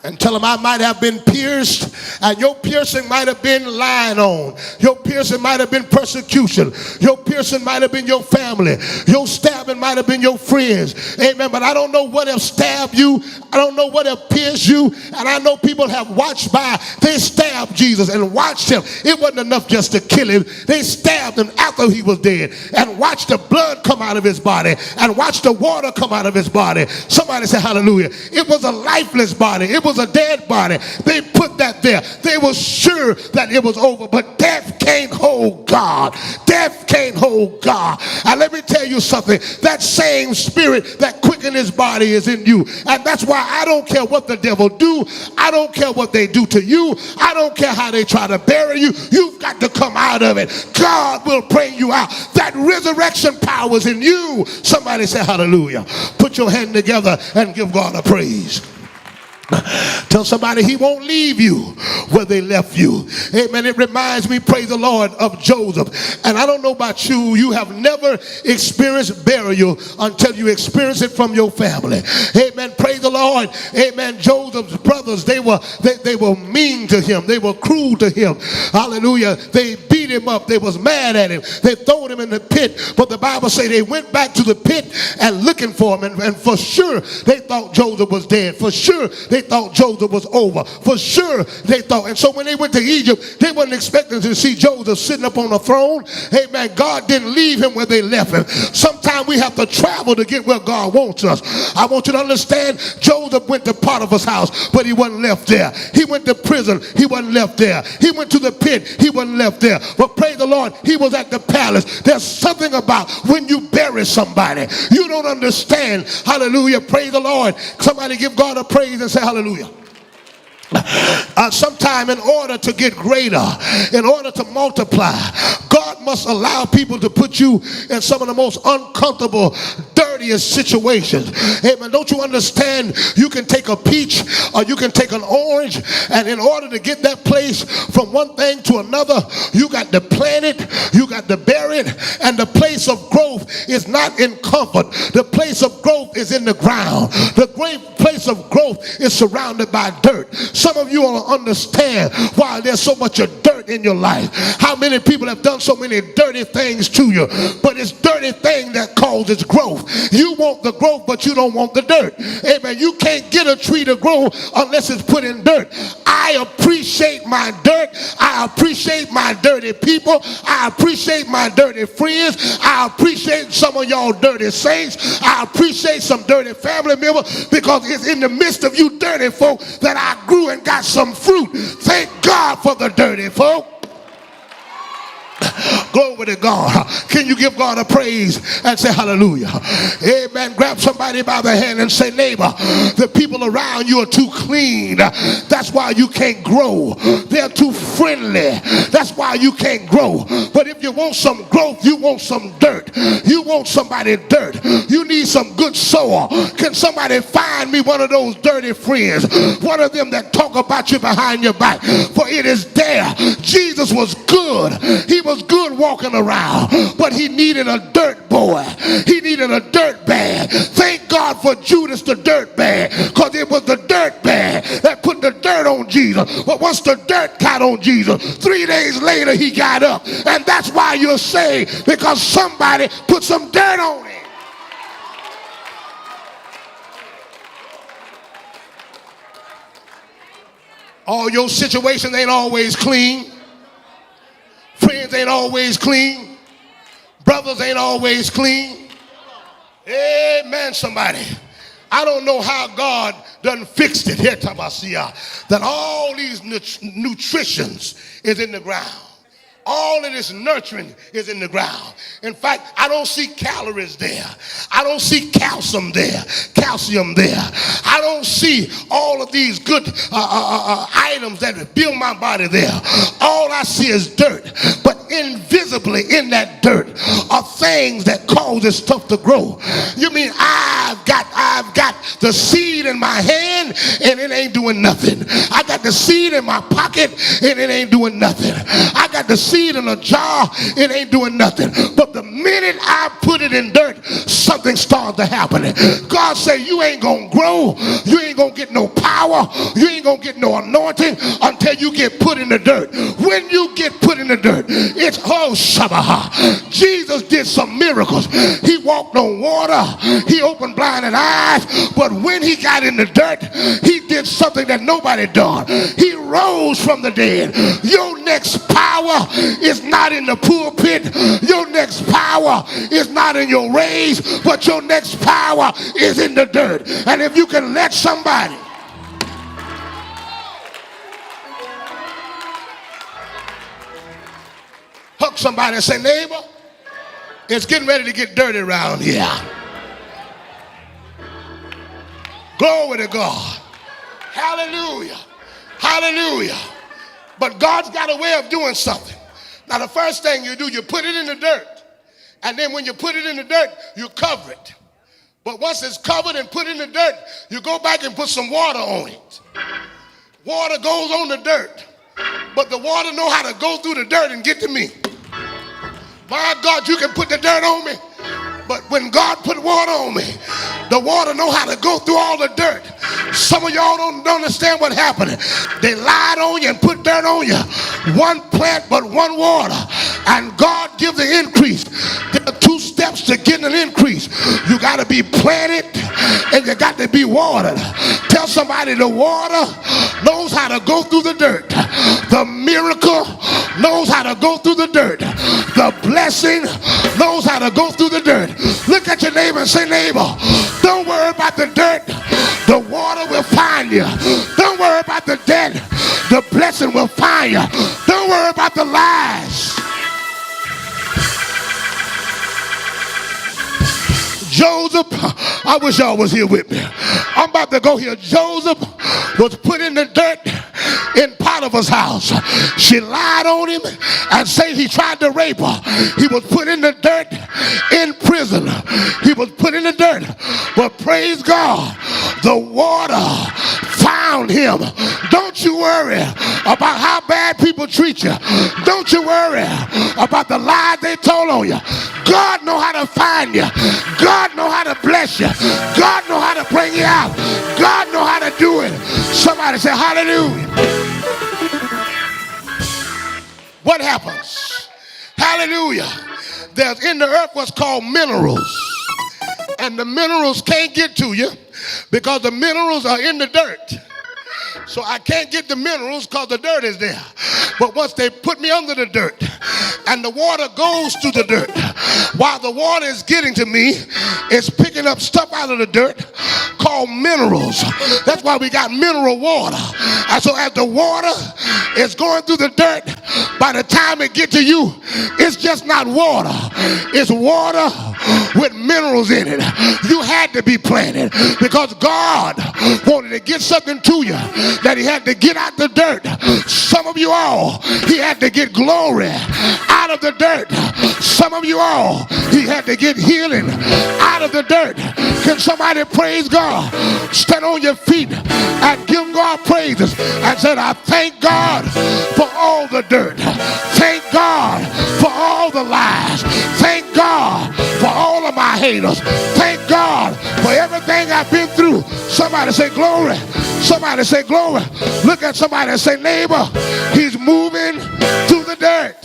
And tell them, I might have been pierced, and your piercing might have been lying on. Your piercing might have been persecution. Your piercing might have been your family. Your stabbing might have been your friends. Amen. But I don't know what have stabbed you. I don't know what have pierced you. And I know people have watched by. They stabbed Jesus and watched him. It wasn't enough just to kill him. They stabbed him after he was dead and watched the blood come out of his body and watched the water come out of his body. Somebody say hallelujah. It was a lifeless body. It was a dead body. They put that there. They were sure that it was over, but death can't hold God. Death can't hold God. And let me tell you something. That same spirit that quickened his body is in you. And that's why I don't care what the devil do. I don't care what they do to you. I don't care how they try to bury you. You've got to come out of it. God will bring you out. That resurrection power is in you. Somebody say hallelujah. Put your hand together and give God a praise. Tell somebody he won't leave you where they left you. Amen. It reminds me, praise the Lord, of Joseph. And I don't know about you, you have never experienced burial until you experience it from your family. Amen. Praise the Lord. Amen. Joseph's brothers, they were mean to him. They were cruel to him. Hallelujah. They beat beat him up. They was mad at him. They throwed him in the pit. But the Bible say they went back to the pit and looking for him. And for sure, they thought Joseph was dead. For sure, they thought Joseph was over. For sure, they thought. And so when they went to Egypt, they wasn't expecting to see Joseph sitting up on the throne. Amen. God didn't leave him where they left him. Sometimes we have to travel to get where God wants us. I want you to understand, Joseph went to Potiphar's house, but he wasn't left there. He went to prison. He wasn't left there. He went to the pit. He wasn't left there. But praise the Lord, he was at the palace. There's something about when you bury somebody, you don't understand. Hallelujah. Praise the Lord. Somebody give God a praise and say hallelujah. Sometime in order to get greater, in order to multiply, God must allow people to put you in some of the most uncomfortable, dirtiest situations. Amen. Don't you understand? You can take a peach or you can take an orange, and in order to get that place from one thing to another, you got to plant it, you got to bury it, and the place of growth is not in comfort. The place of growth is in the ground. The great place of growth is surrounded by dirt. Some of you all understand why there's so much of dirt in your life. How many people have done so many dirty things to you, but it's dirty thing that causes growth. You want the growth, but you don't want the dirt. Amen. You can't get a tree to grow unless it's put in dirt. I appreciate my dirt. I appreciate my dirty people. I appreciate my dirty friends. I appreciate some of y'all dirty saints. I appreciate some dirty family members, because it's in the midst of you dirty folk that I grew and got some fruit. Thank God for the dirty folk. Glory to God. Can you give God a praise and say hallelujah? Amen. Grab somebody by the hand and say, neighbor, the people around you are too clean. That's why you can't grow. They're too friendly. That's why you can't grow. But if you want some growth, you want some dirt. You want somebody dirt. You need some good soil. Can somebody find me one of those dirty friends? One of them that talk about you behind your back. For it is there. Jesus was good. He was good walking around, but he needed a dirt boy. He needed a dirt bag. Thank God for Judas the dirt bag, because it was the dirt bag that put the dirt on Jesus. But once the dirt got on Jesus, 3 days later he got up. And that's why you're saved, because somebody put some dirt on him. All your situations ain't always clean. Friends ain't always clean. Brothers ain't always clean. Amen, somebody. I don't know how God done fixed it here, that all these nutritions is in the ground. All of this nurturing is in the ground. In fact, I don't see calories there. I don't see calcium there. I don't see all of these good items that build my body there. All I see is dirt. But invisibly in that dirt are things that cause this stuff to grow. You mean I've got the seed in my hand and it ain't doing nothing. I got the seed in my pocket and it ain't doing nothing. I got the seed in a jar, it ain't doing nothing. But the minute I put it in dirt, something starts to happen. God say you ain't gonna grow, you ain't gonna get no power, you ain't gonna get no anointing until you get put in the dirt. When you get put in the dirt, it's Shabaha. Jesus did some miracles. He walked on water, he opened blinded eyes, but when he got in the dirt, he did something that nobody done. He rose from the dead. Your next power is not in the pulpit. Your next power is not in your raise, but your next power is in the dirt. And if you can let somebody hug somebody and say, neighbor, it's getting ready to get dirty around here. Glory to God. Hallelujah. Hallelujah. But God's got a way of doing something. Now, the first thing you do, you put it in the dirt. And then when you put it in the dirt, you cover it. But once it's covered and put in the dirt, you go back and put some water on it. Water goes on the dirt. But the water know how to go through the dirt and get to me. My God, you can put the dirt on me. But when God put water on me, the water know how to go through all the dirt. Some of y'all don't understand what happened. They lied on you and put dirt on you. One plant, but one water. and God gives the increase. There are two steps to getting an increase. You got to be planted and you got to be watered. Tell somebody the water knows how to go through the dirt. The miracle knows how to go through the dirt. The blessing knows how to go through the dirt. Look at your neighbor and say, neighbor, don't worry about the dirt. The water will find you. Don't worry about the debt. The blessing will find you. Don't worry about the lies. Joseph, I wish y'all was here with me. I'm about to go here. Joseph was put in the dirt in Potiphar's house. She lied on him and said he tried to rape her. He was put in the dirt in prison. He was put in the dirt. But praise God, the water found him. Don't you worry about how bad people treat you. Don't you worry about the lies they told on you. God know how to find you. God know how to bless you. God know how to bring you out. God know how to do it. Somebody say hallelujah. What happens? Hallelujah. There's in the earth what's called minerals. And the minerals can't get to you because the minerals are in the dirt. So I can't get the minerals because the dirt is there. But once they put me under the dirt and the water goes through the dirt, while the water is getting to me, it's picking up stuff out of the dirt called minerals. That's why we got mineral water. And so as the water is going through the dirt, by the time it gets to you, it's just not water. It's water with minerals in it. You had to be planted because God wanted to get something to you that he had to get out the dirt. Some of you all, he had to get glory out of the dirt. Some of you all, he had to get healing out of the dirt. Can somebody praise God? Stand on your feet and give God praises and say, I thank God for all the dirt. Thank God for all the lies. Thank God for all of my haters. Thank God for everything I've been through. Somebody say glory. Somebody say glory. Look at somebody and say, neighbor, he's moving through the dirt.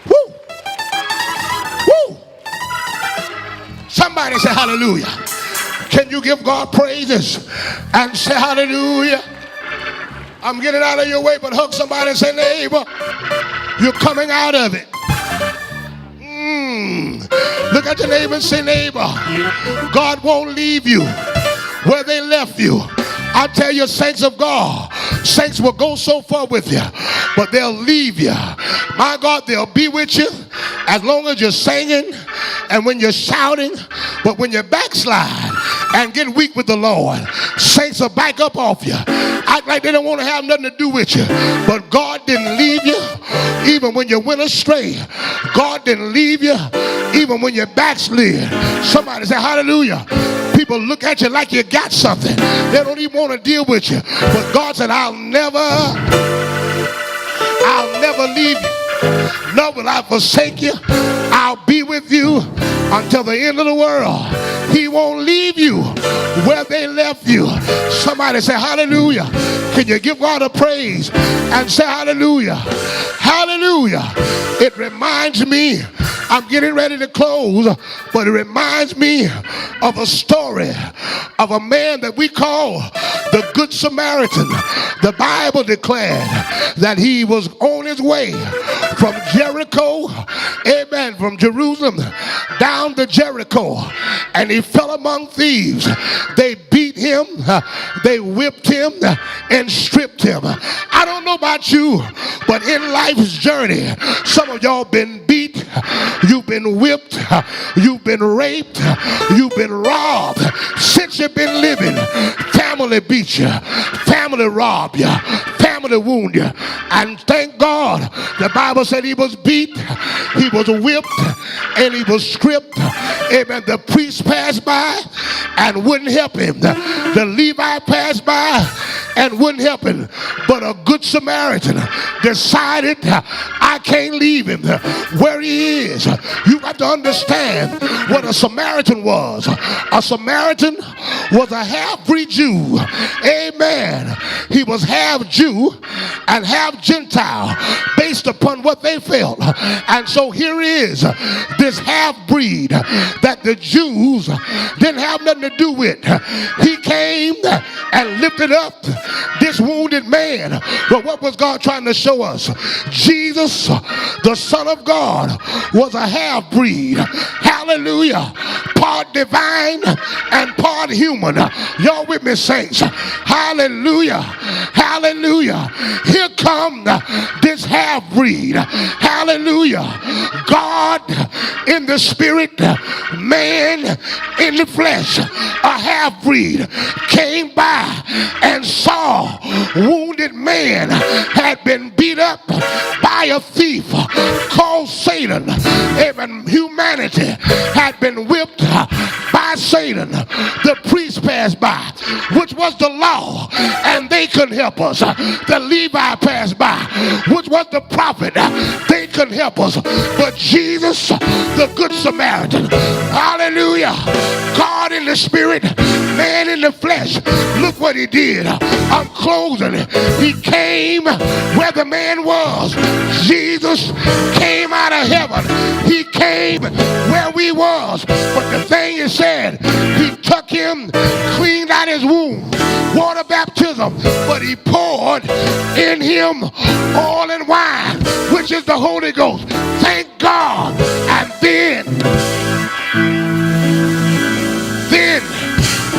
Woo. Woo. Somebody say hallelujah. Can you give God praises and say hallelujah? I'm getting out of your way, but hug somebody and say, neighbor, you're coming out of it. Look at your neighbor and say, neighbor, God won't leave you where they left you. I tell you, saints of God, saints will go so far with you, but they'll leave you. My God, they'll be with you as long as you're singing and when you're shouting, but when you backslide and get weak with the Lord, saints will back up off you. Act like they don't want to have nothing to do with you. But God didn't leave you even when you went astray. God didn't leave you even when you backslid. Somebody say hallelujah. People look at you like you got something. They don't even want to deal with you. But God said, I'll never leave you. Nor will I forsake you. I'll be with you until the end of the world. He won't leave you where they left you. Somebody say hallelujah. Can you give God a praise and say hallelujah? Hallelujah. It reminds me, I'm getting ready to close, but it reminds me of a story of a man that we call the Good Samaritan. The Bible declared that he was on his way from Jericho, amen, from Jerusalem down to Jericho, and he fell among thieves. They beat him, they whipped him, and stripped him. I don't know about you, but in life's journey, some of y'all been beat, you've been whipped, you've been raped, you've been robbed. Since you've been living, family beat you, family robbed you, family wound you. And thank God, the Bible said he was beat, he was whipped, and he was stripped. Amen. The priest passed by and wouldn't help him. The Levite passed by and wouldn't help him. But a good Samaritan decided, I can't leave him where he is. You got to understand what a Samaritan was. A Samaritan was a half-breed Jew. Amen. He was half Jew and half Gentile based upon what they felt. And so here is this half-breed that the Jews didn't have nothing to do with. He came and lifted up this wounded man. But what was God trying to show us? Jesus, the Son of God, was a half-breed. Hallelujah. Part divine and part human. Y'all with me, saints? Hallelujah. Hallelujah. Here come this half-breed. Hallelujah. God in the spirit, man in the flesh, a half-breed, came by and saw wounded man had been beat up by a thief called Satan. Even humanity had been whipped by Satan. The priest passed by, which was the law, and they couldn't help us. The Levi passed by, which was the prophet. They couldn't help us. But Jesus, the good Samaritan, hallelujah, God in the spirit, man in the flesh, look what he did. I'm closing. He came where the man was. Jesus came out of heaven. He came where we was. But the thing is said, he took him, cleaned out his wound, water baptism, but he poured in him oil and wine, which is the Holy Ghost. Thank God. And then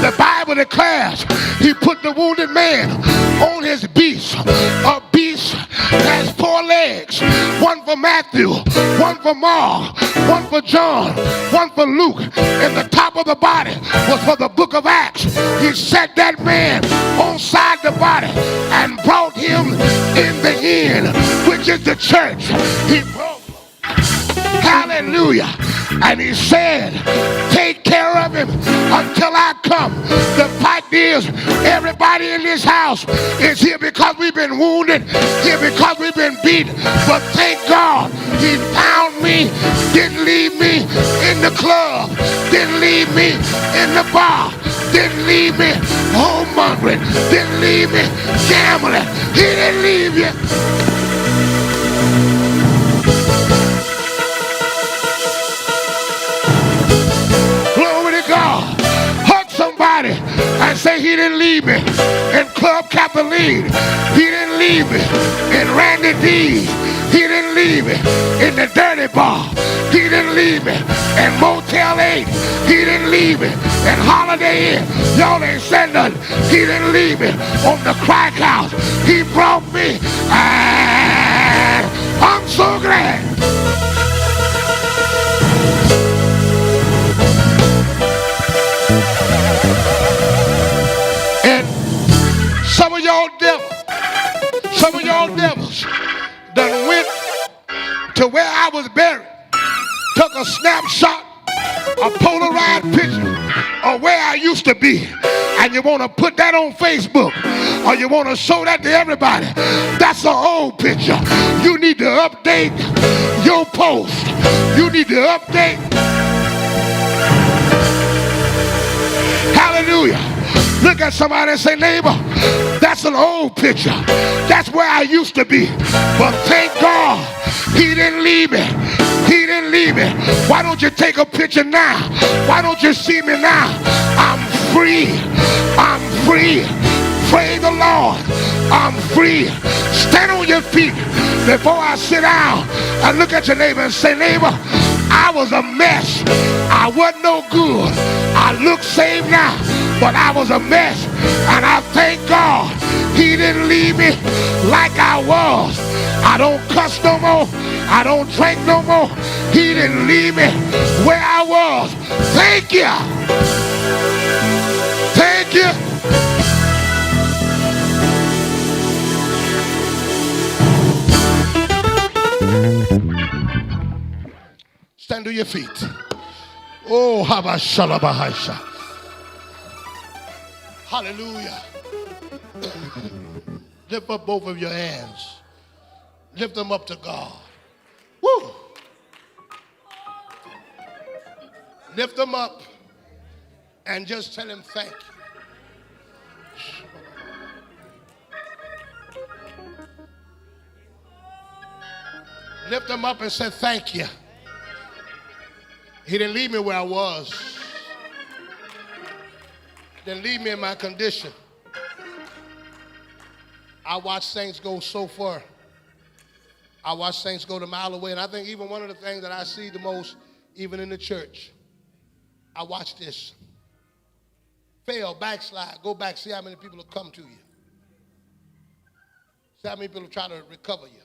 the Bible declares he put the wounded man on his beast. A beast has 4 legs, one for Matthew, one for Mark, one for John, one for Luke, and the top of the body was for the book of Acts. He set that man on side the body and brought him in the end, which is the church. He brought, hallelujah, and he said, take care of him until I come. The fact is, everybody in this house is here because we've been wounded, here because we've been beat. But thank God he found me, didn't leave me in the club, didn't leave me in the bar, didn't leave me home-hungry, didn't leave me gambling. He didn't leave you. And say he didn't leave me in Club Kathleen. He didn't leave me in Randy D's. He didn't leave me in the Dirty Bar. He didn't leave me in Motel 8. He didn't leave me in Holiday Inn. Y'all ain't said nothing. He didn't leave me on the crack house. He brought me, and I'm so glad. Some of y'all devils done went to where I was buried, took a snapshot, a Polaroid picture of where I used to be, and you want to put that on Facebook, or you want to show that to everybody. That's an old picture. You need to update your post. You need to update. Hallelujah. Look at somebody and say, neighbor, that's an old picture. That's where I used to be. But thank God he didn't leave me. He didn't leave me. Why don't you take a picture now? Why don't you see me now? I'm free. I'm free. Praise the Lord. I'm free. Stand on your feet before I sit down and look at your neighbor and say, neighbor, I was a mess. I wasn't no good. I look saved now, but I was a mess. And I thank God he didn't leave me like I was. I don't cuss no more. I don't drink no more. He didn't leave me where I was. Thank you. Thank you. Stand to your feet. Oh, habashalabahasha. Hallelujah. Lift up both of your hands. Lift them up to God. Woo! Lift them up and just tell him thank you. Lift them up and say thank you. He didn't leave me where I was. Didn't leave me in my condition. I watched saints go so far. I watched saints go a mile away. And I think even one of the things that I see the most, even in the church, I watch this. Fail, backslide, go back, see how many people will come to you. See how many people will try to recover you.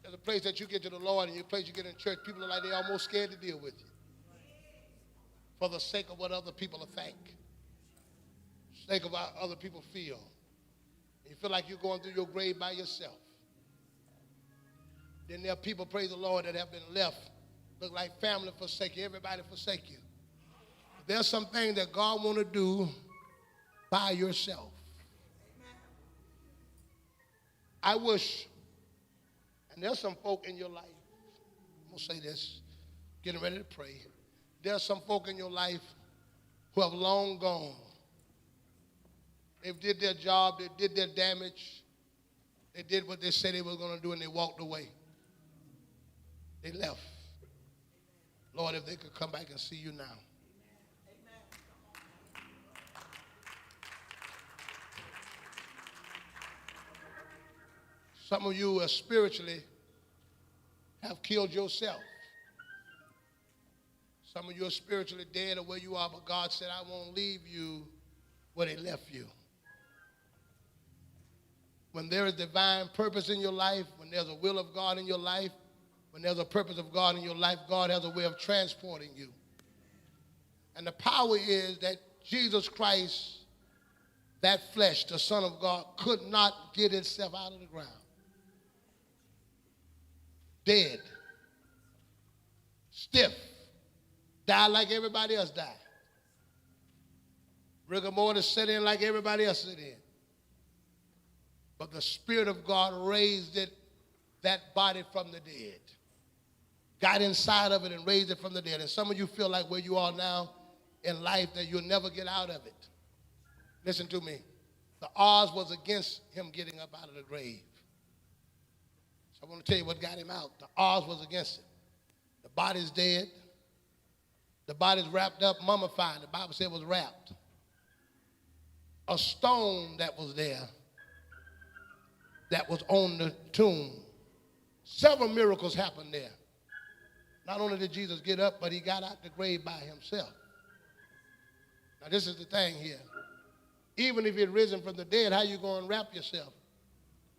There's a place that you get to the Lord and a place you get in church, people are like they're almost scared to deal with you for the sake of what other people will think, sake of how other people feel. You feel like you're going through your grave by yourself. Then there are people, praise the Lord, that have been left, look like family forsake you, everybody forsake you. There's some things that God want to do by yourself. I wish. And there's some folk in your life, I'm going to say this, getting ready to pray. There's some folk in your life who have long gone. They did their job, they did their damage, they did what they said they were going to do, and they walked away. They left. Lord, if they could come back and see you now. Some of you spiritually have killed yourself. Some of you are spiritually dead or where you are, but God said, I won't leave you where they left you. When there is divine purpose in your life, when there's a will of God in your life, when there's a purpose of God in your life, God has a way of transporting you. And the power is that Jesus Christ, that flesh, the Son of God, could not get itself out of the ground. Dead, stiff, died like everybody else died. Rigor mortis set in like everybody else set in. But the Spirit of God raised it, that body from the dead. Got inside of it and raised it from the dead. And some of you feel like where you are now in life that you'll never get out of it. Listen to me. The odds was against him getting up out of the grave. I want to tell you what got him out. The odds was against him. The body's dead. The body's wrapped up, mummified. The Bible said it was wrapped. A stone that was there, that was on the tomb. Several miracles happened there. Not only did Jesus get up, but he got out the grave by himself. Now this is the thing here. Even if he had risen from the dead, how you going to wrap yourself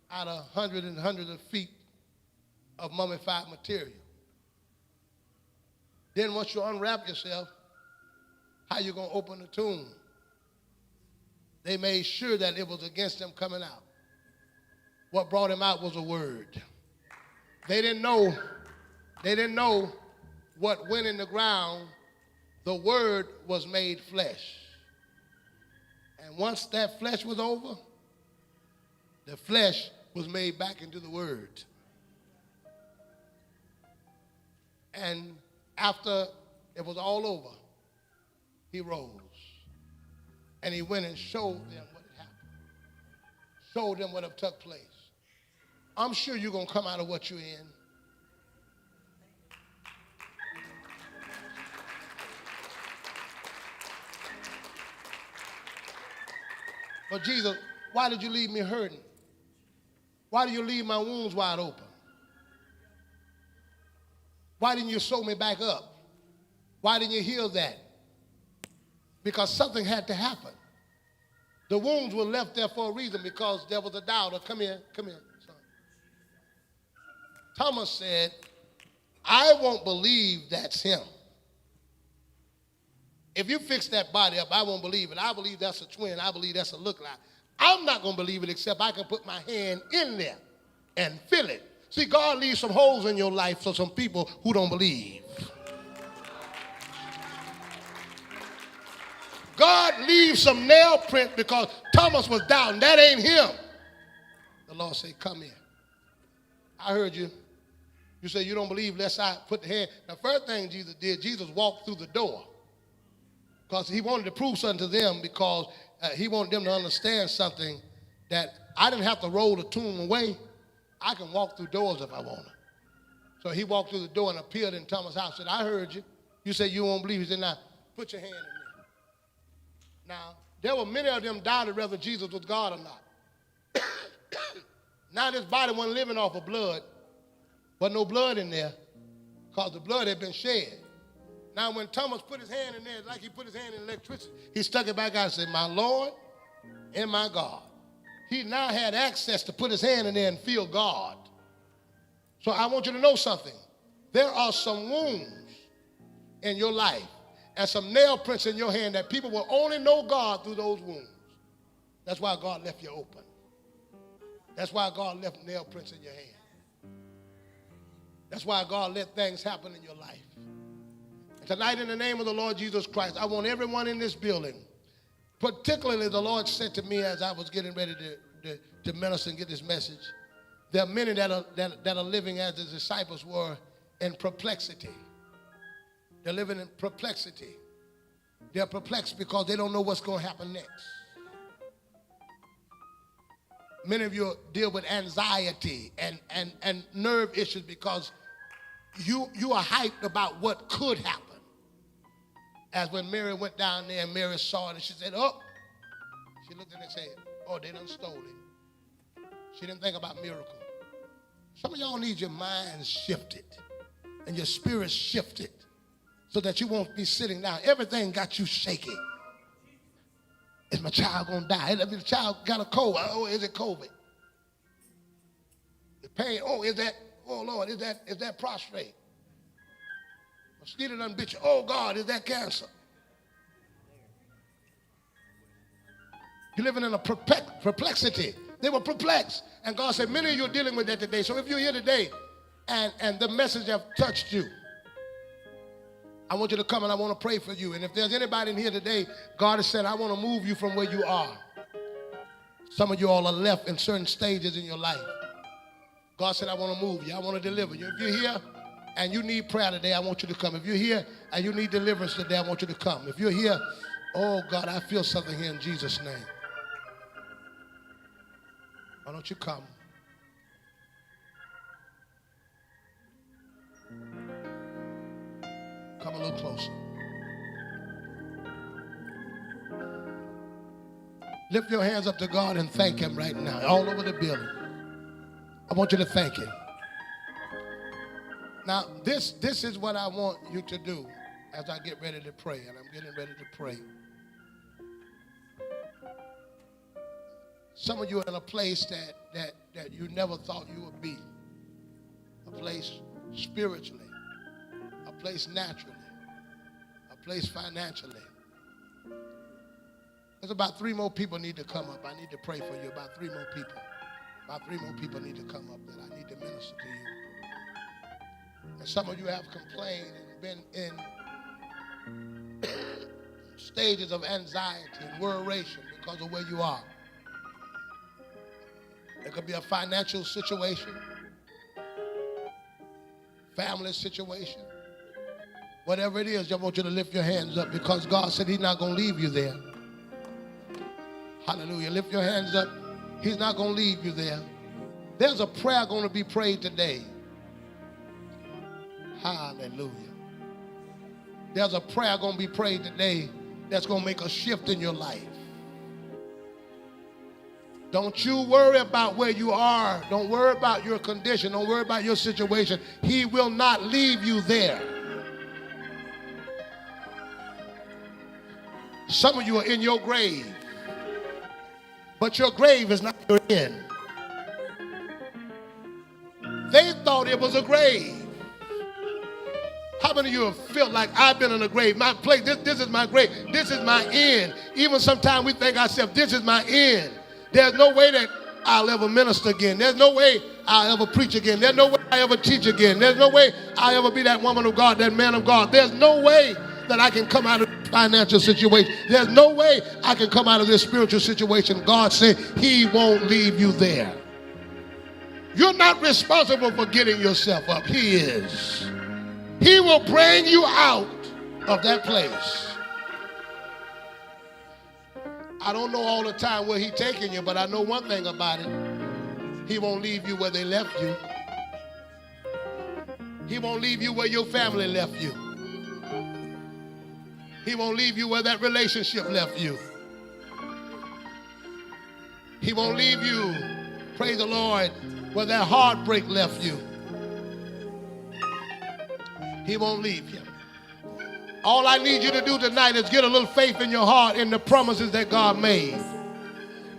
out of hundreds and hundreds of feet of mummified material? Then once you unwrap yourself, how you going to open the tomb? They made sure that it was against them coming out. What brought him out was a word. They didn't know what went in the ground. The word was made flesh. And once that flesh was over, the flesh was made back into the word. And after it was all over, he rose. And he went and showed them what had happened. Showed them what had took place. I'm sure you're going to come out of what you're in. But Jesus, why did you leave me hurting? Why did you leave my wounds wide open? Why didn't you sew me back up? Why didn't you heal that? Because something had to happen. The wounds were left there for a reason, because there was a doubter. Come here, son. Thomas said, I won't believe that's him. If you fix that body up, I won't believe it. I believe that's a twin. I believe that's a lookalike. I'm not going to believe it except I can put my hand in there and feel it. See, God leaves some holes in your life for some people who don't believe. God leaves some nail print because Thomas was doubting. That ain't him. The Lord said, come here. I heard you. You say you don't believe lest I put the hand. The first thing Jesus did, Jesus walked through the door. Because he wanted to prove something to them, because he wanted them to understand something, that I didn't have to roll the tomb away. I can walk through doors if I want to. So he walked through the door and appeared in Thomas' house. Said, I heard you. You say you won't believe. He said, now put your hand in there. Now, there were many of them doubted whether Jesus was God or not. Now this body wasn't living off of blood. Wasn't no blood in there, because the blood had been shed. Now when Thomas put his hand in there, like he put his hand in electricity, he stuck it back out and said, my Lord and my God. He now had access to put his hand in there and feel God. So I want you to know something. There are some wounds in your life and some nail prints in your hand that people will only know God through those wounds. That's why God left you open. That's why God left nail prints in your hand. That's why God let things happen in your life. And tonight, in the name of the Lord Jesus Christ, I want everyone in this building, particularly the Lord said to me as I was getting ready to minister and get this message, there are many that are living as the disciples were, in perplexity. They're living in perplexity. They're perplexed because they don't know what's going to happen next. Many of you deal with anxiety and nerve issues because you are hyped about what could happen. As when Mary went down there and Mary saw it and she said, oh, she looked at it and said, oh, they done stole him. She didn't think about miracle. Some of y'all need your minds shifted and your spirit shifted so that you won't be sitting down. Everything got you shaky. Is my child going to die? If the child got a cold, oh, is it COVID? The pain, oh, is that, oh, Lord, is that prostrate? Mosquito done bit you. Oh, God, is that cancer? You're living in a perplexity. They were perplexed. And God said, many of you are dealing with that today. So if you're here today and the message have touched you, I want you to come and I want to pray for you. And if there's anybody in here today, God has said, I want to move you from where you are. Some of you all are left in certain stages in your life. God said, I want to move you. I want to deliver you. If you're here and you need prayer today, I want you to come. If you're here and you need deliverance today, I want you to come. If you're here, oh God, I feel something here in Jesus' name. Why don't you come? Come a little closer. Lift your hands up to God and thank him right now, all over the building. I want you to thank him. Now, this is what I want you to do as I get ready to pray, and I'm getting ready to pray. Some of you are in a place that you never thought you would be. A place spiritually, a place naturally, a place financially. There's about 3 more people need to come up. I need to pray for you. About 3 more people. About 3 more people need to come up that I need to minister to you. And some of you have complained and been in stages of anxiety and worration because of where you are. It could be a financial situation, family situation. Whatever it is, I want you to lift your hands up because God said he's not going to leave you there. Hallelujah. Lift your hands up. He's not going to leave you there. There's a prayer going to be prayed today. Hallelujah. There's a prayer going to be prayed today that's going to make a shift in your life. Don't you worry about where you are. Don't worry about your condition. Don't worry about your situation. He will not leave you there. Some of you are in your grave, but your grave is not your end. They thought it was a grave. How many of you have felt like I've been in a grave? My place, this is my grave. This is my end. Even sometimes we think ourselves, this is my end. There's no way that I'll ever minister again. There's no way I'll ever preach again. There's no way I'll ever teach again. There's no way I'll ever be that woman of God, that man of God. There's no way that I can come out of this financial situation. There's no way I can come out of this spiritual situation. God said he won't leave you there. You're not responsible for getting yourself up. He is. He will bring you out of that place. I don't know all the time where he's taking you, but I know one thing about it. He won't leave you where they left you. He won't leave you where your family left you. He won't leave you where that relationship left you. He won't leave you, praise the Lord, where that heartbreak left you. He won't leave you. All I need you to do tonight is get a little faith in your heart in the promises that God made.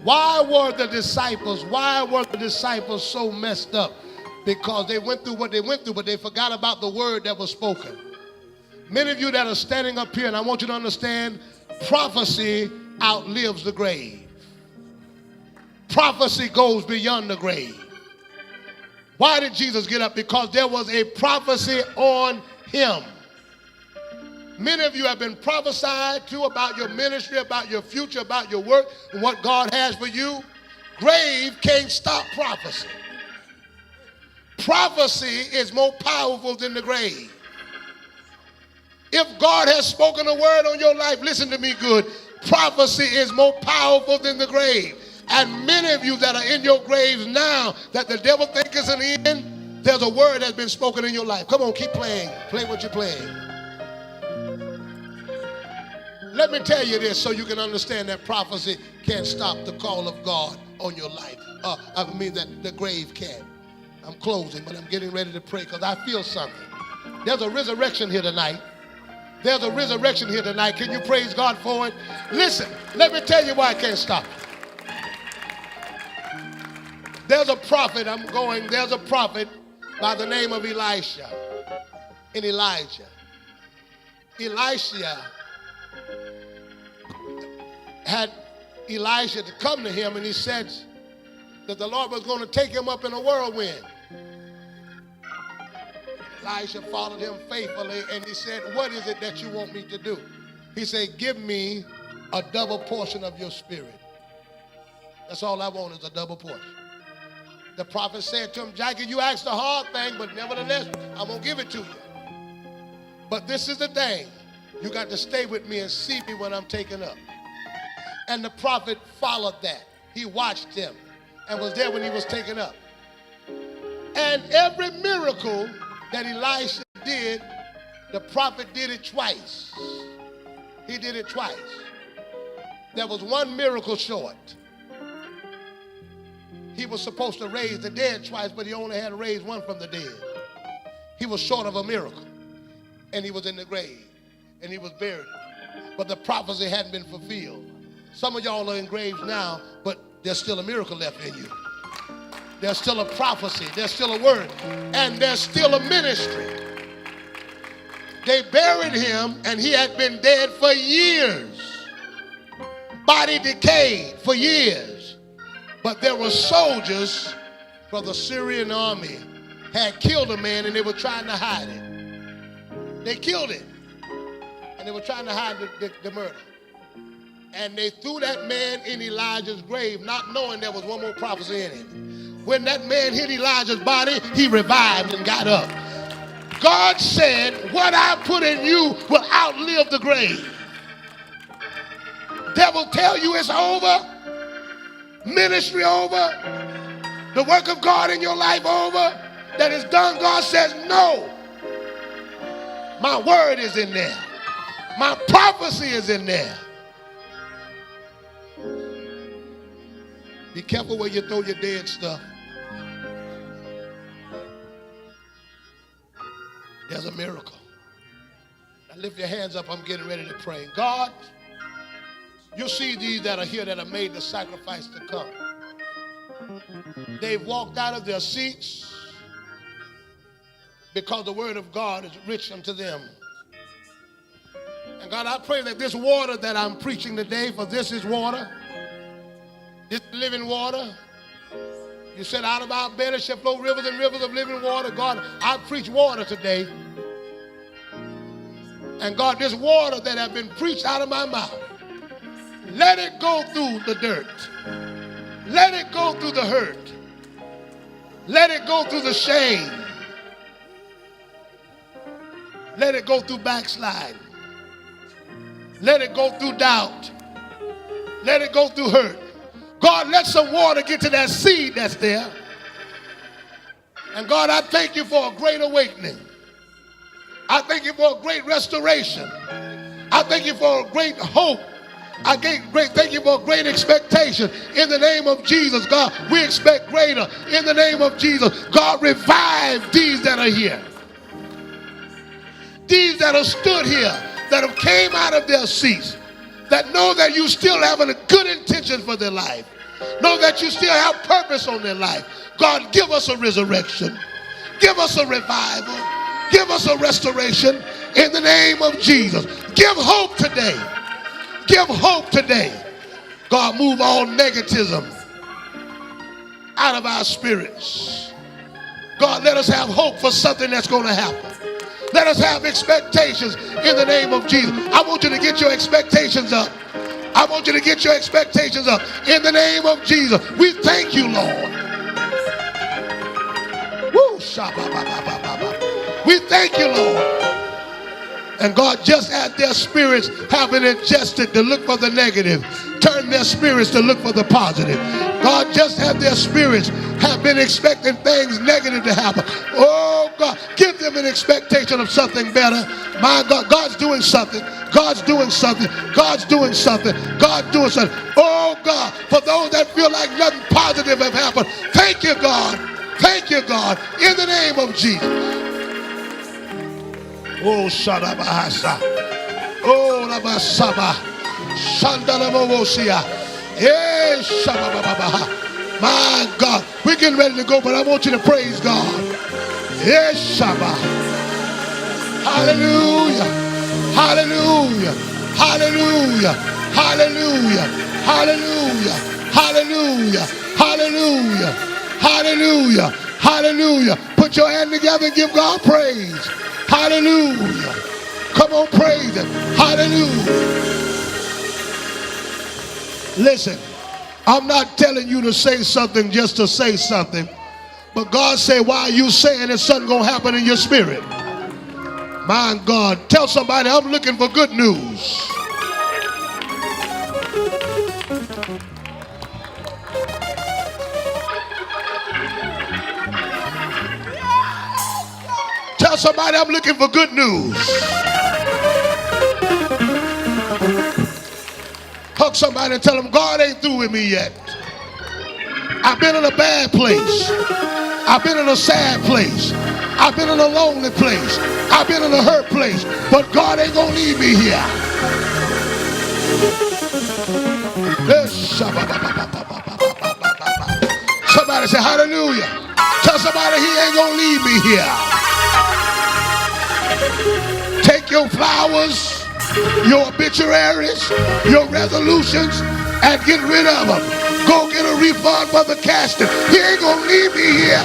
Why were the disciples so messed up? Because they went through what they went through, but they forgot about the word that was spoken. Many of you that are standing up here, and I want you to understand, prophecy outlives the grave. Prophecy goes beyond the grave. Why did Jesus get up? Because there was a prophecy on him. Many of you have been prophesied to about your ministry, about your future, about your work, and what God has for you. Grave can't stop prophecy. Prophecy is more powerful than the grave. If God has spoken a word on your life, listen to me good, prophecy is more powerful than the grave. And many of you that are in your graves now that the devil thinks is an end, there's a word that's been spoken in your life. Come on, keep playing. Play what you're playing. Let me tell you this so you can understand that prophecy can't stop the call of God on your life. I mean that the grave can. I'm closing, but I'm getting ready to pray because I feel something. There's a resurrection here tonight. There's a resurrection here tonight. Can you praise God for it? Listen, let me tell you why I can't stop it. There's a prophet, there's a prophet by the name of Elisha and Elijah. Elisha had Elisha to come to him, and he said that the Lord was going to take him up in a whirlwind. Elisha followed him faithfully, and he said, what is it that you want me to do? He said, give me a double portion of your spirit. That's all I want is a double portion. The prophet said to him, Jackie, you asked a hard thing, but nevertheless, I'm going to give it to you. But this is the thing. You got to stay with me and see me when I'm taken up. And the prophet followed that. He watched him and was there when he was taken up. And every miracle that Elisha did, the prophet did it twice. He did it twice. There was one miracle short. He was supposed to raise the dead twice, but he only had to raise one from the dead. He was short of a miracle. And he was in the grave. And he was buried. But the prophecy hadn't been fulfilled. Some of y'all are in graves now, but there's still a miracle left in you. There's still a prophecy. There's still a word. And there's still a ministry. They buried him, and he had been dead for years. Body decayed for years. But there were soldiers from the Syrian army had killed a man, and they were trying to hide it. They killed him, and they were trying to hide the murder. And they threw that man in Elijah's grave, not knowing there was one more prophecy in him. When that man hit Elijah's body, he revived and got up. God said, what I put in you will outlive the grave. Devil tell you it's over. Ministry over, the work of God in your life over, that is done. God says, no. My word is in there. My prophecy is in there. Be careful where you throw your dead stuff. There's a miracle. Now lift your hands up. I'm getting ready to pray. God, you see these that are here that have made the sacrifice to come. They've walked out of their seats because the word of God is rich unto them. And God, I pray that this water that I'm preaching today, for this is water, this living water. You said out of our belly shall flow rivers and rivers of living water. God, I preach water today. And God, this water that has been preached out of my mouth, let it go through the dirt. Let it go through the hurt. Let it go through the shame. Let it go through backsliding. Let it go through doubt. Let it go through hurt. God, let some water get to that seed that's there. And God, I thank you for a great awakening. I thank you for a great restoration. I thank you for a great hope. Thank you for a great expectation. In the name of Jesus, God, we expect greater. In the name of Jesus, God, revive these that are here. These that have stood here, that have came out of their seats, that know that you still have a good intention for their life. Know that you still have purpose on their life. God, give us a resurrection. Give us a revival. Give us a restoration in the name of Jesus. Give hope today. Give hope today. God, move all negativism out of our spirits. God, let us have hope for something that's going to happen. Let us have expectations in the name of Jesus. I want you to get your expectations up. I want you to get your expectations up in the name of Jesus. We thank you, Lord. Woo! We thank you, Lord. And God, just as their spirits have been adjusted to look for the negative, turn their spirits to look for the positive. God, just as their spirits have been expecting things negative to happen, oh God, give them an expectation of something better. My God, God's doing something. God's doing something. God's doing something. God's doing something. Oh God, for those that feel like nothing positive have happened, thank you, God. Thank you, God, in the name of Jesus. Oh, Shadabahasa. Oh, Rabasaba. Shandalamosia. Hey, Shabababaha. My God, we're getting ready to go, but I want you to praise God. Yes, Shabbat. Hallelujah. Hallelujah. Hallelujah. Hallelujah. Hallelujah. Hallelujah. Hallelujah. Hallelujah. Hallelujah. Put your hand together and give God praise. Hallelujah. Come on, praise him. Hallelujah. Listen, I'm not telling you to say something just to say something. But God said, while you saying it, something going to happen in your spirit. My God, tell somebody, I'm looking for good news. Tell somebody, I'm looking for good news. Hug somebody and tell them, God ain't through with me yet. I've been in a bad place. I've been in a sad place. I've been in a lonely place. I've been in a hurt place. But God ain't going to leave me here. Somebody say hallelujah. Tell somebody he ain't going to leave me here. Take your flowers, your obituaries, your resolutions, and get rid of them. Go get a refund for the casting. He ain't gonna leave me here.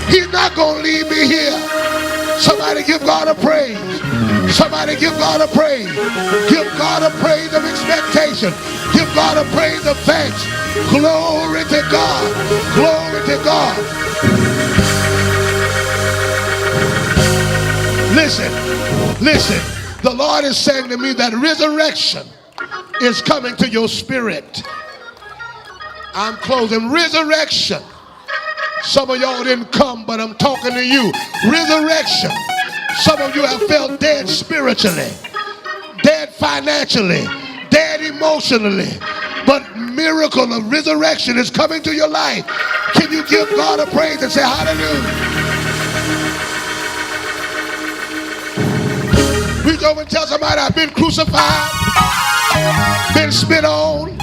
He's not gonna leave me here. Somebody give God a praise. Somebody give God a praise. Give God a praise of expectation. Give God a praise of thanks. Glory to God. Glory to God. Listen, listen. The Lord is saying to me that resurrection is coming to your spirit. I'm closing. Resurrection. Some of y'all didn't come, but I'm talking to you. Resurrection. Some of you have felt dead spiritually, dead financially, dead emotionally. But miracle of resurrection is coming to your life. Can you give God a praise and say hallelujah? Reach over and tell somebody, I've been crucified, been spit on,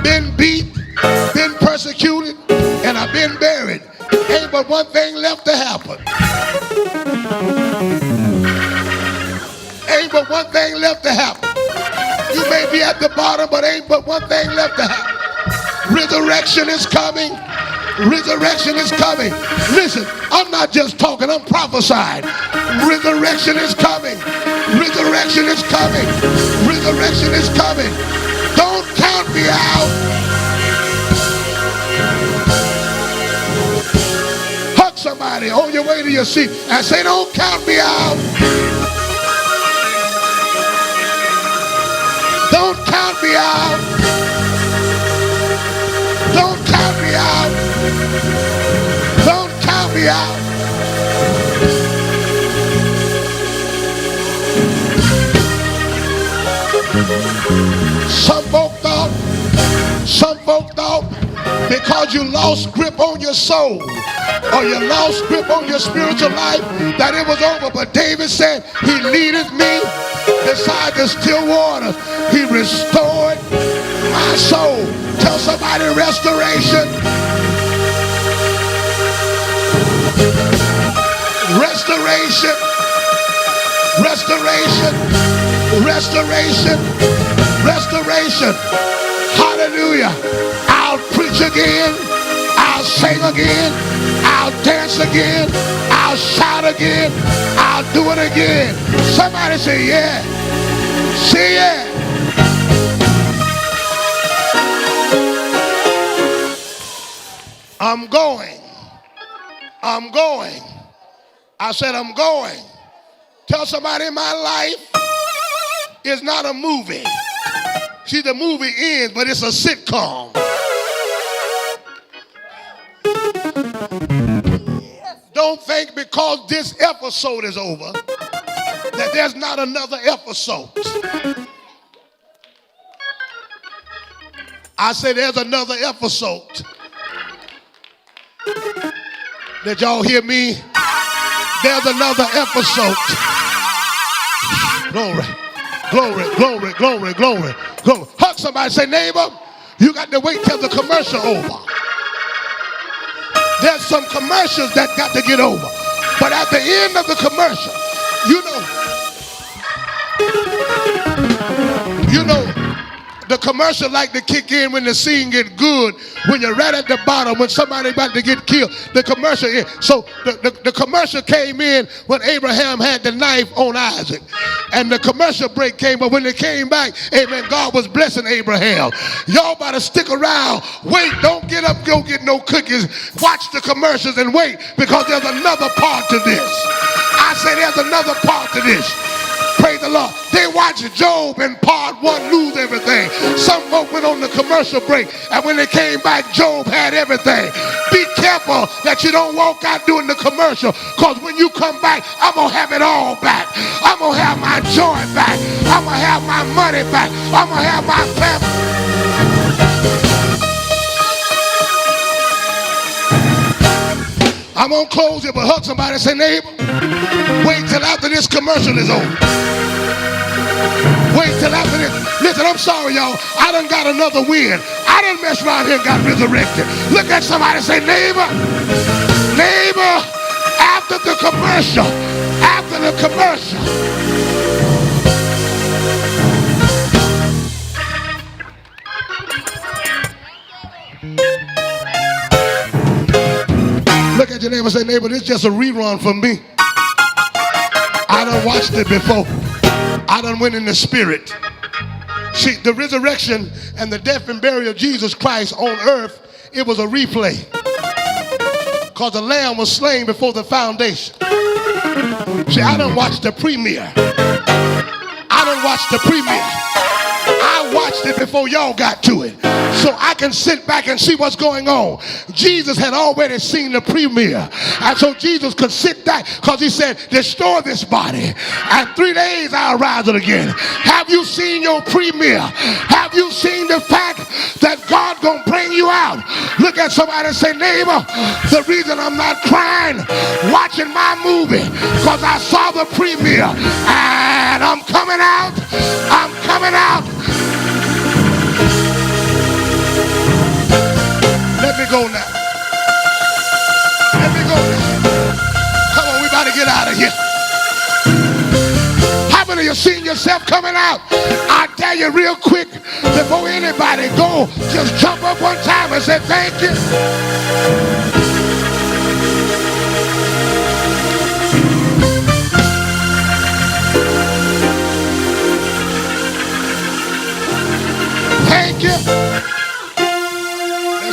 been beat, been persecuted, and I've been buried. Ain't but one thing left to happen. Ain't but one thing left to happen. You may be at the bottom, but ain't but one thing left to happen. Resurrection is coming. Resurrection is coming. Listen, I'm not just talking, I'm prophesying. Resurrection is coming. Resurrection is coming. Resurrection is coming. Don't count me out. to your seat and say, don't count me out. Don't count me out. Don't count me out. Don't count me out. Some folk thought because you lost grip on your soul or you lost grip on your spiritual life that it was over. But David said, he leadeth me beside the still waters. He restored my soul. Tell somebody, restoration. Restoration. Restoration. Restoration. Restoration. Hallelujah. I'll preach again. I'll sing again. I'll dance again. I'll shout again. I'll do it again. Somebody say yeah. Say yeah. I'm going. I'm going. I said I'm going. Tell somebody, my life is not a movie. See, the movie ends, but it's a sitcom. Don't think because this episode is over that there's not another episode. I say there's another episode. Did y'all hear me? There's another episode. Glory, glory, glory, glory, glory, glory. Hug somebody, say, neighbor, you got to wait till the commercial over. There's some commercials that got to get over. But at the end of the commercial, you know, the commercial like to kick in when the scene get good, when you're right at the bottom, when somebody about to get killed, the commercial in. So the commercial came in when Abraham had the knife on Isaac. And the commercial break came, but when they came back, amen, God was blessing Abraham. Y'all better stick around. Wait, don't get up, go get no cookies. Watch the commercials and wait, because there's another part to this. I say there's another part to this. Praise the Lord. They watched Job in part one lose everything. Some folk went on the commercial break, and when they came back, Job had everything. Be careful that you don't walk out doing the commercial, because when you come back, I'm going to have it all back. I'm going to have my joy back. I'm going to have my money back. I'm going to have my family. I'm going to close it, but hug somebody and say, neighbor, wait till after this commercial is over. Wait till after this. Listen, I'm sorry, y'all. I done got another win. I done messed around here and got resurrected. Look at somebody and say, neighbor, neighbor, after the commercial, after the commercial. Look at your neighbor and say, neighbor, this is just a rerun for me. I done watched it before. I done went in the spirit. See, the resurrection and the death and burial of Jesus Christ on earth, it was a replay. Because the lamb was slain before the foundation. See, I done watched the premiere. I done watched the premiere. I watched it before y'all got to it. So I can sit back and see what's going on. Jesus had already seen the premiere. And so Jesus could sit back because he said, destroy this body. And 3 days I'll rise it again. Have you seen your premiere? Have you seen the fact that God gonna bring you out? Look at somebody and say, neighbor, the reason I'm not crying watching my movie, because I saw the premiere and I'm coming out. I'm coming out. Let me go now. Let me go now. Come on, we about to get out of here. How many of you seen yourself coming out? I tell you real quick, before anybody go, just jump up one time and say thank you. Thank you.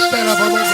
Stand up, I'm gonna go.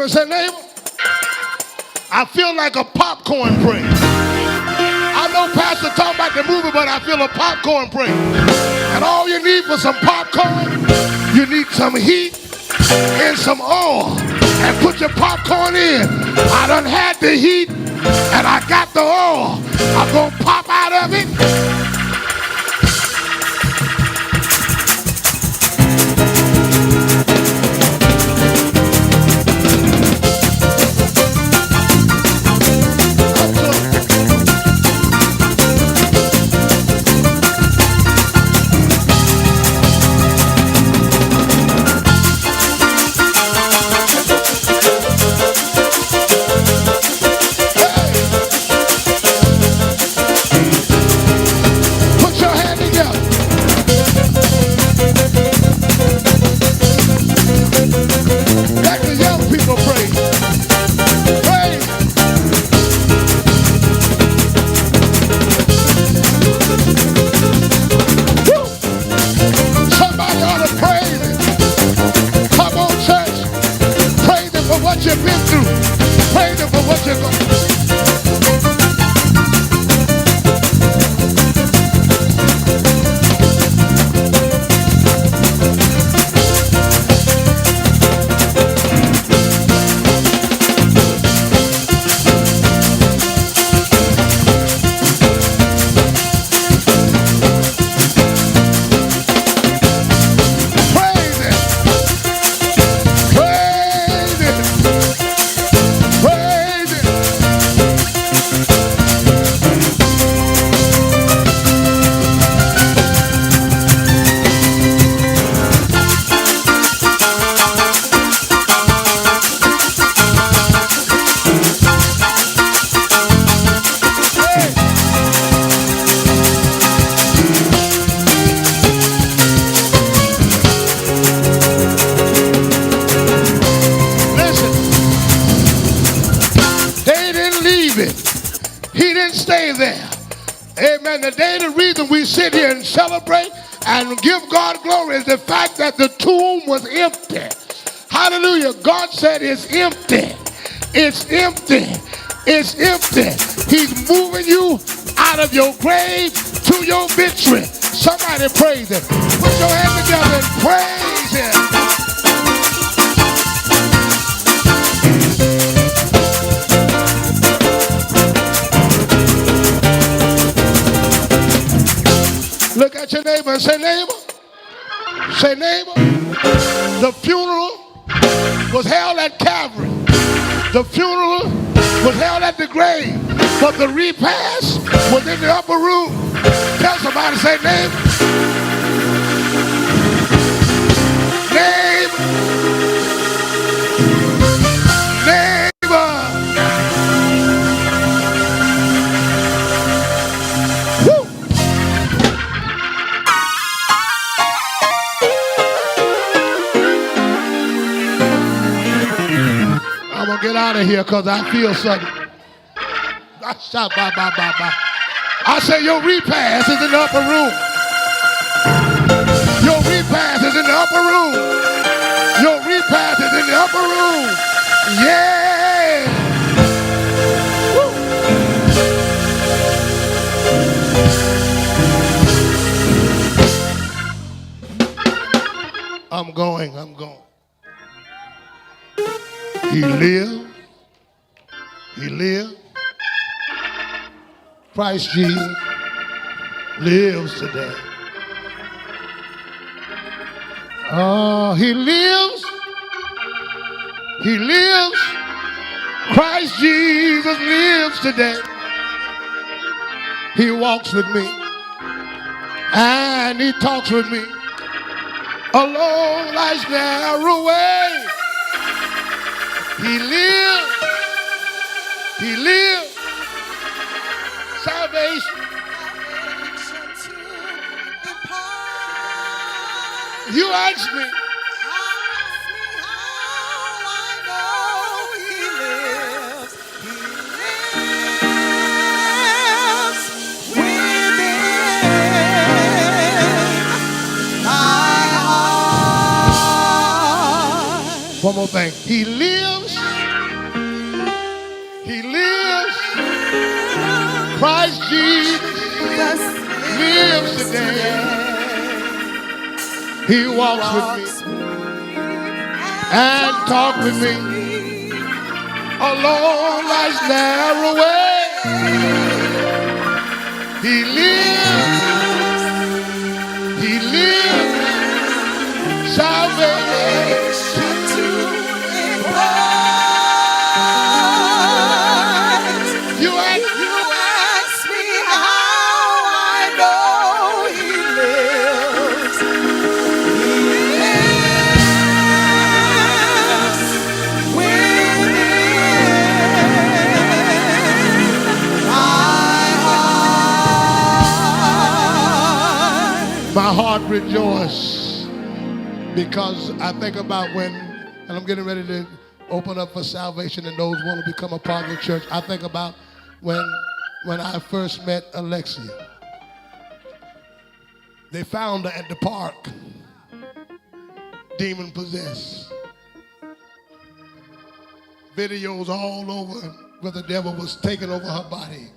neighbor, say, neighbor, I feel like a popcorn praise. I know Pastor talking about the movie, but I feel a popcorn praise. And all you need for some popcorn, you need some heat and some oil. And put your popcorn in. I done had the heat and I got the oil. I'm going to pop out of it. We sit here and celebrate and give God glory is the fact that the tomb was empty. Hallelujah. God said it's empty. It's empty. It's empty. He's moving you out of your grave to your victory. Somebody praise him. Put your hands together and praise him. Look at your neighbor and say, neighbor, the funeral was held at Calvary. The funeral was held at the grave, but the repast was in the upper room. Tell somebody, say, neighbor, I'm going to get out of here because I feel something. I say your repast is in the upper room. Your repast is in the upper room. Your repast is in the upper room. Yeah. Woo. I'm going. He lived. Christ Jesus lives today. Oh, he lives. Christ Jesus lives today. He walks with me and he talks with me along life's narrow way. He lives. Salvation. You ask me. One more thing. He lives He walks with me and talks with me along life's narrow way. He lives salvation to impart. You ask me how I know he lives. He lives within my heart rejoices because I think about when, and I'm getting ready to open up for salvation and those who want to become a part of the church. I think about when I first met Alexia. They found her at the park, demon possessed. Videos all over where the devil was taking over her body.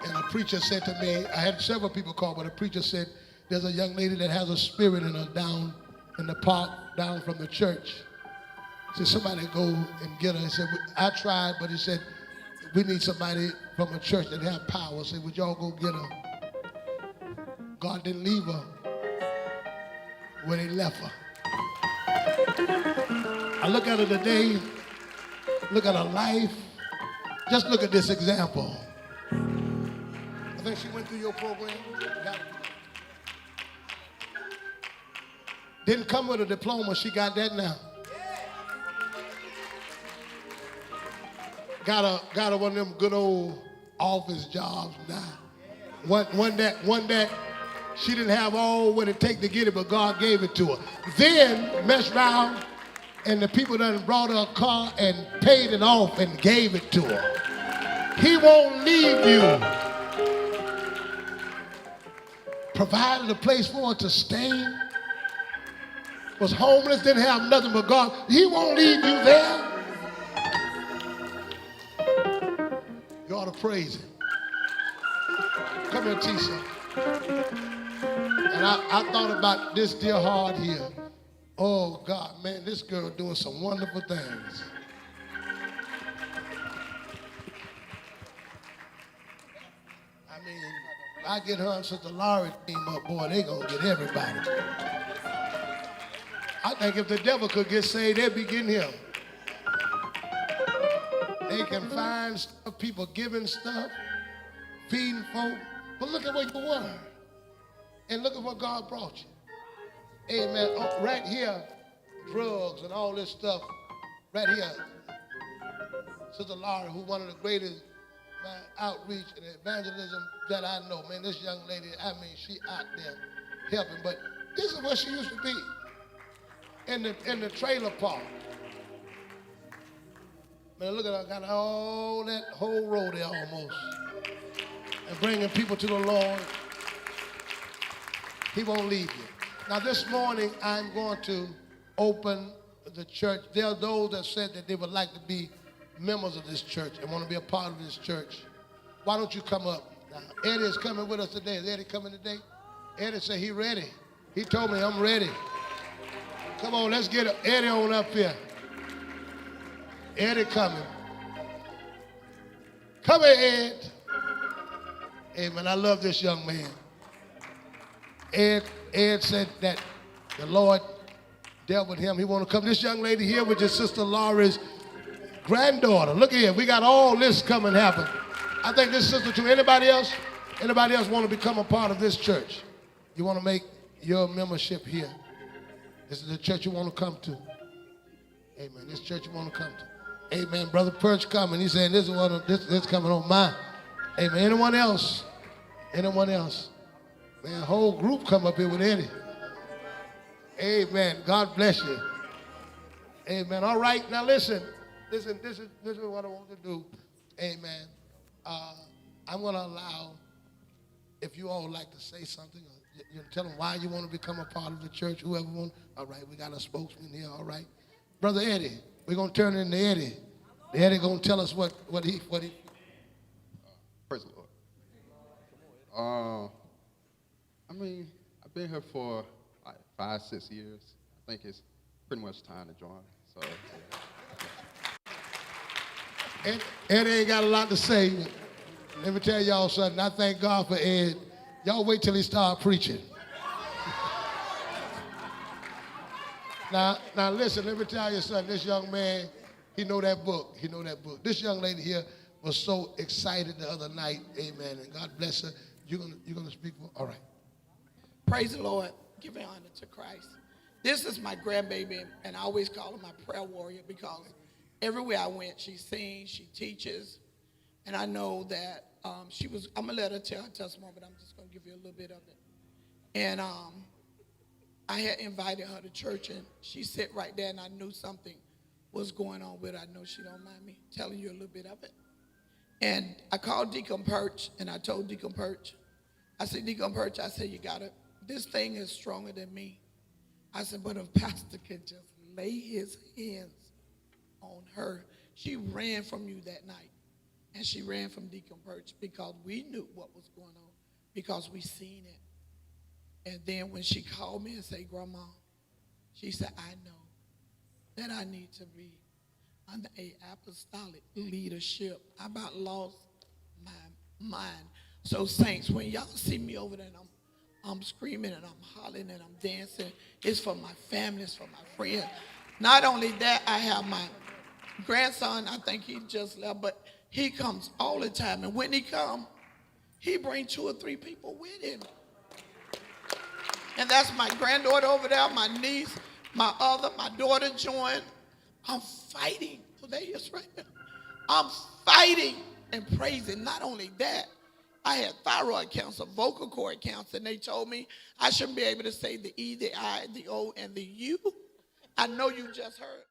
And a preacher said to me, I had several people call, but a preacher said, there's a young lady that has a spirit in her down in the park, down from the church. He said, somebody go and get her. He said, I tried, but he said, we need somebody from a church that have power. I said, would y'all go get her? God didn't leave her when he left her. I look at her today, look at her life. Just look at this example. I think she went through your program. Didn't come with a diploma. She got that now. Got her one of them good old office jobs now. One that she didn't have all what it take to get it, but God gave it to her. Then messed around, and the people done brought her a car and paid it off and gave it to her. He won't leave you. Provided a place for her to stay. Was homeless, didn't have nothing but God. He won't leave you there. You ought to praise him. Come here, Tisha. And I thought about this dear heart here. Oh, God, man, this girl doing some wonderful things. I mean, I get her and Sister Laurie team up, boy, they gonna get everybody. I think if the devil could get saved, they'd be getting him. They can find stuff, people giving stuff, feeding folk. But look at where you were. And look at what God brought you. Amen. Oh, right here, drugs and all this stuff. Right here. Sister Laura, who one of the greatest outreach and evangelism that I know. Man, this young lady, I mean, she out there helping. But this is where she used to be. In the trailer park. Man, look at her, got all that whole road there almost. And bringing people to the Lord. He won't leave you. Now this morning, I'm going to open the church. There are those that said that they would like to be members of this church and want to be a part of this church. Why don't you come up? Now, Eddie is coming with us today. Is Eddie coming today? Eddie said he's ready. He told me I'm ready. Come on, let's get Eddie on up here. Eddie coming. Come here, Ed. Amen. I love this young man. Ed said that the Lord dealt with him. He want to come. This young lady here with your sister Laura's granddaughter. Look here. We got all this coming happen. I think this sister too. Anybody else? Anybody else want to become a part of this church? You want to make your membership here? This is the church you want to come to. Amen. This church you want to come to. Amen. Brother Perch coming. He's saying this is coming on mine. Amen. Anyone else? Anyone else? Man, whole group come up here with Eddie. Amen. God bless you. Amen. All right. Now listen. This is what I want to do. Amen. I'm going to allow, if you all would like to say something, you tell them why you want to become a part of the church, whoever wants. All right, we got a spokesman here, all right. Brother Eddie, we're going to turn into Eddie. Eddie going to tell us what he. Praise the Lord. mean, I've been here for like 5-6 years. I think it's pretty much time to join. So, yeah. Ed ain't got a lot to say. Let me tell y'all something. I thank God for Ed. Y'all wait till he start preaching. Now listen, let me tell you something. This young man, he know that book. He know that book. This young lady here was so excited the other night. Amen. And God bless her. You're gonna speak for? All right. Praise the Lord. Give honor to Christ. This is my grandbaby, and I always call her my prayer warrior because everywhere I went, she sings, she teaches, and I know that I'm going to let her tell her testimony, but I'm just going to give you a little bit of it. And I had invited her to church, and she sat right there, and I knew something was going on with her. I know she don't mind me telling you a little bit of it. And I called Deacon Perch, and I told Deacon Perch, I said, Deacon Perch, I said, this thing is stronger than me. I said, but if Pastor can just lay his hands on her. She ran from you that night, and she ran from Deacon Perch because we knew what was going on, because we seen it. And then when she called me and said, Grandma, she said, I know that I need to be under a apostolic leadership. I about lost my mind. So saints, when y'all see me over there and I'm screaming and I'm hollering and I'm dancing, it's for my family, it's for my friends. Not only that, I have my grandson, I think he just left, but he comes all the time. And when he comes, he brings 2 or 3 people with him. And that's my granddaughter over there, my niece, my daughter joined. I'm fighting. Oh, there he is right there. I'm fighting and praising. Not only that, I had thyroid cancer, vocal cord cancer, and they told me I shouldn't be able to say the E, the I, the O, and the U. I know you just heard.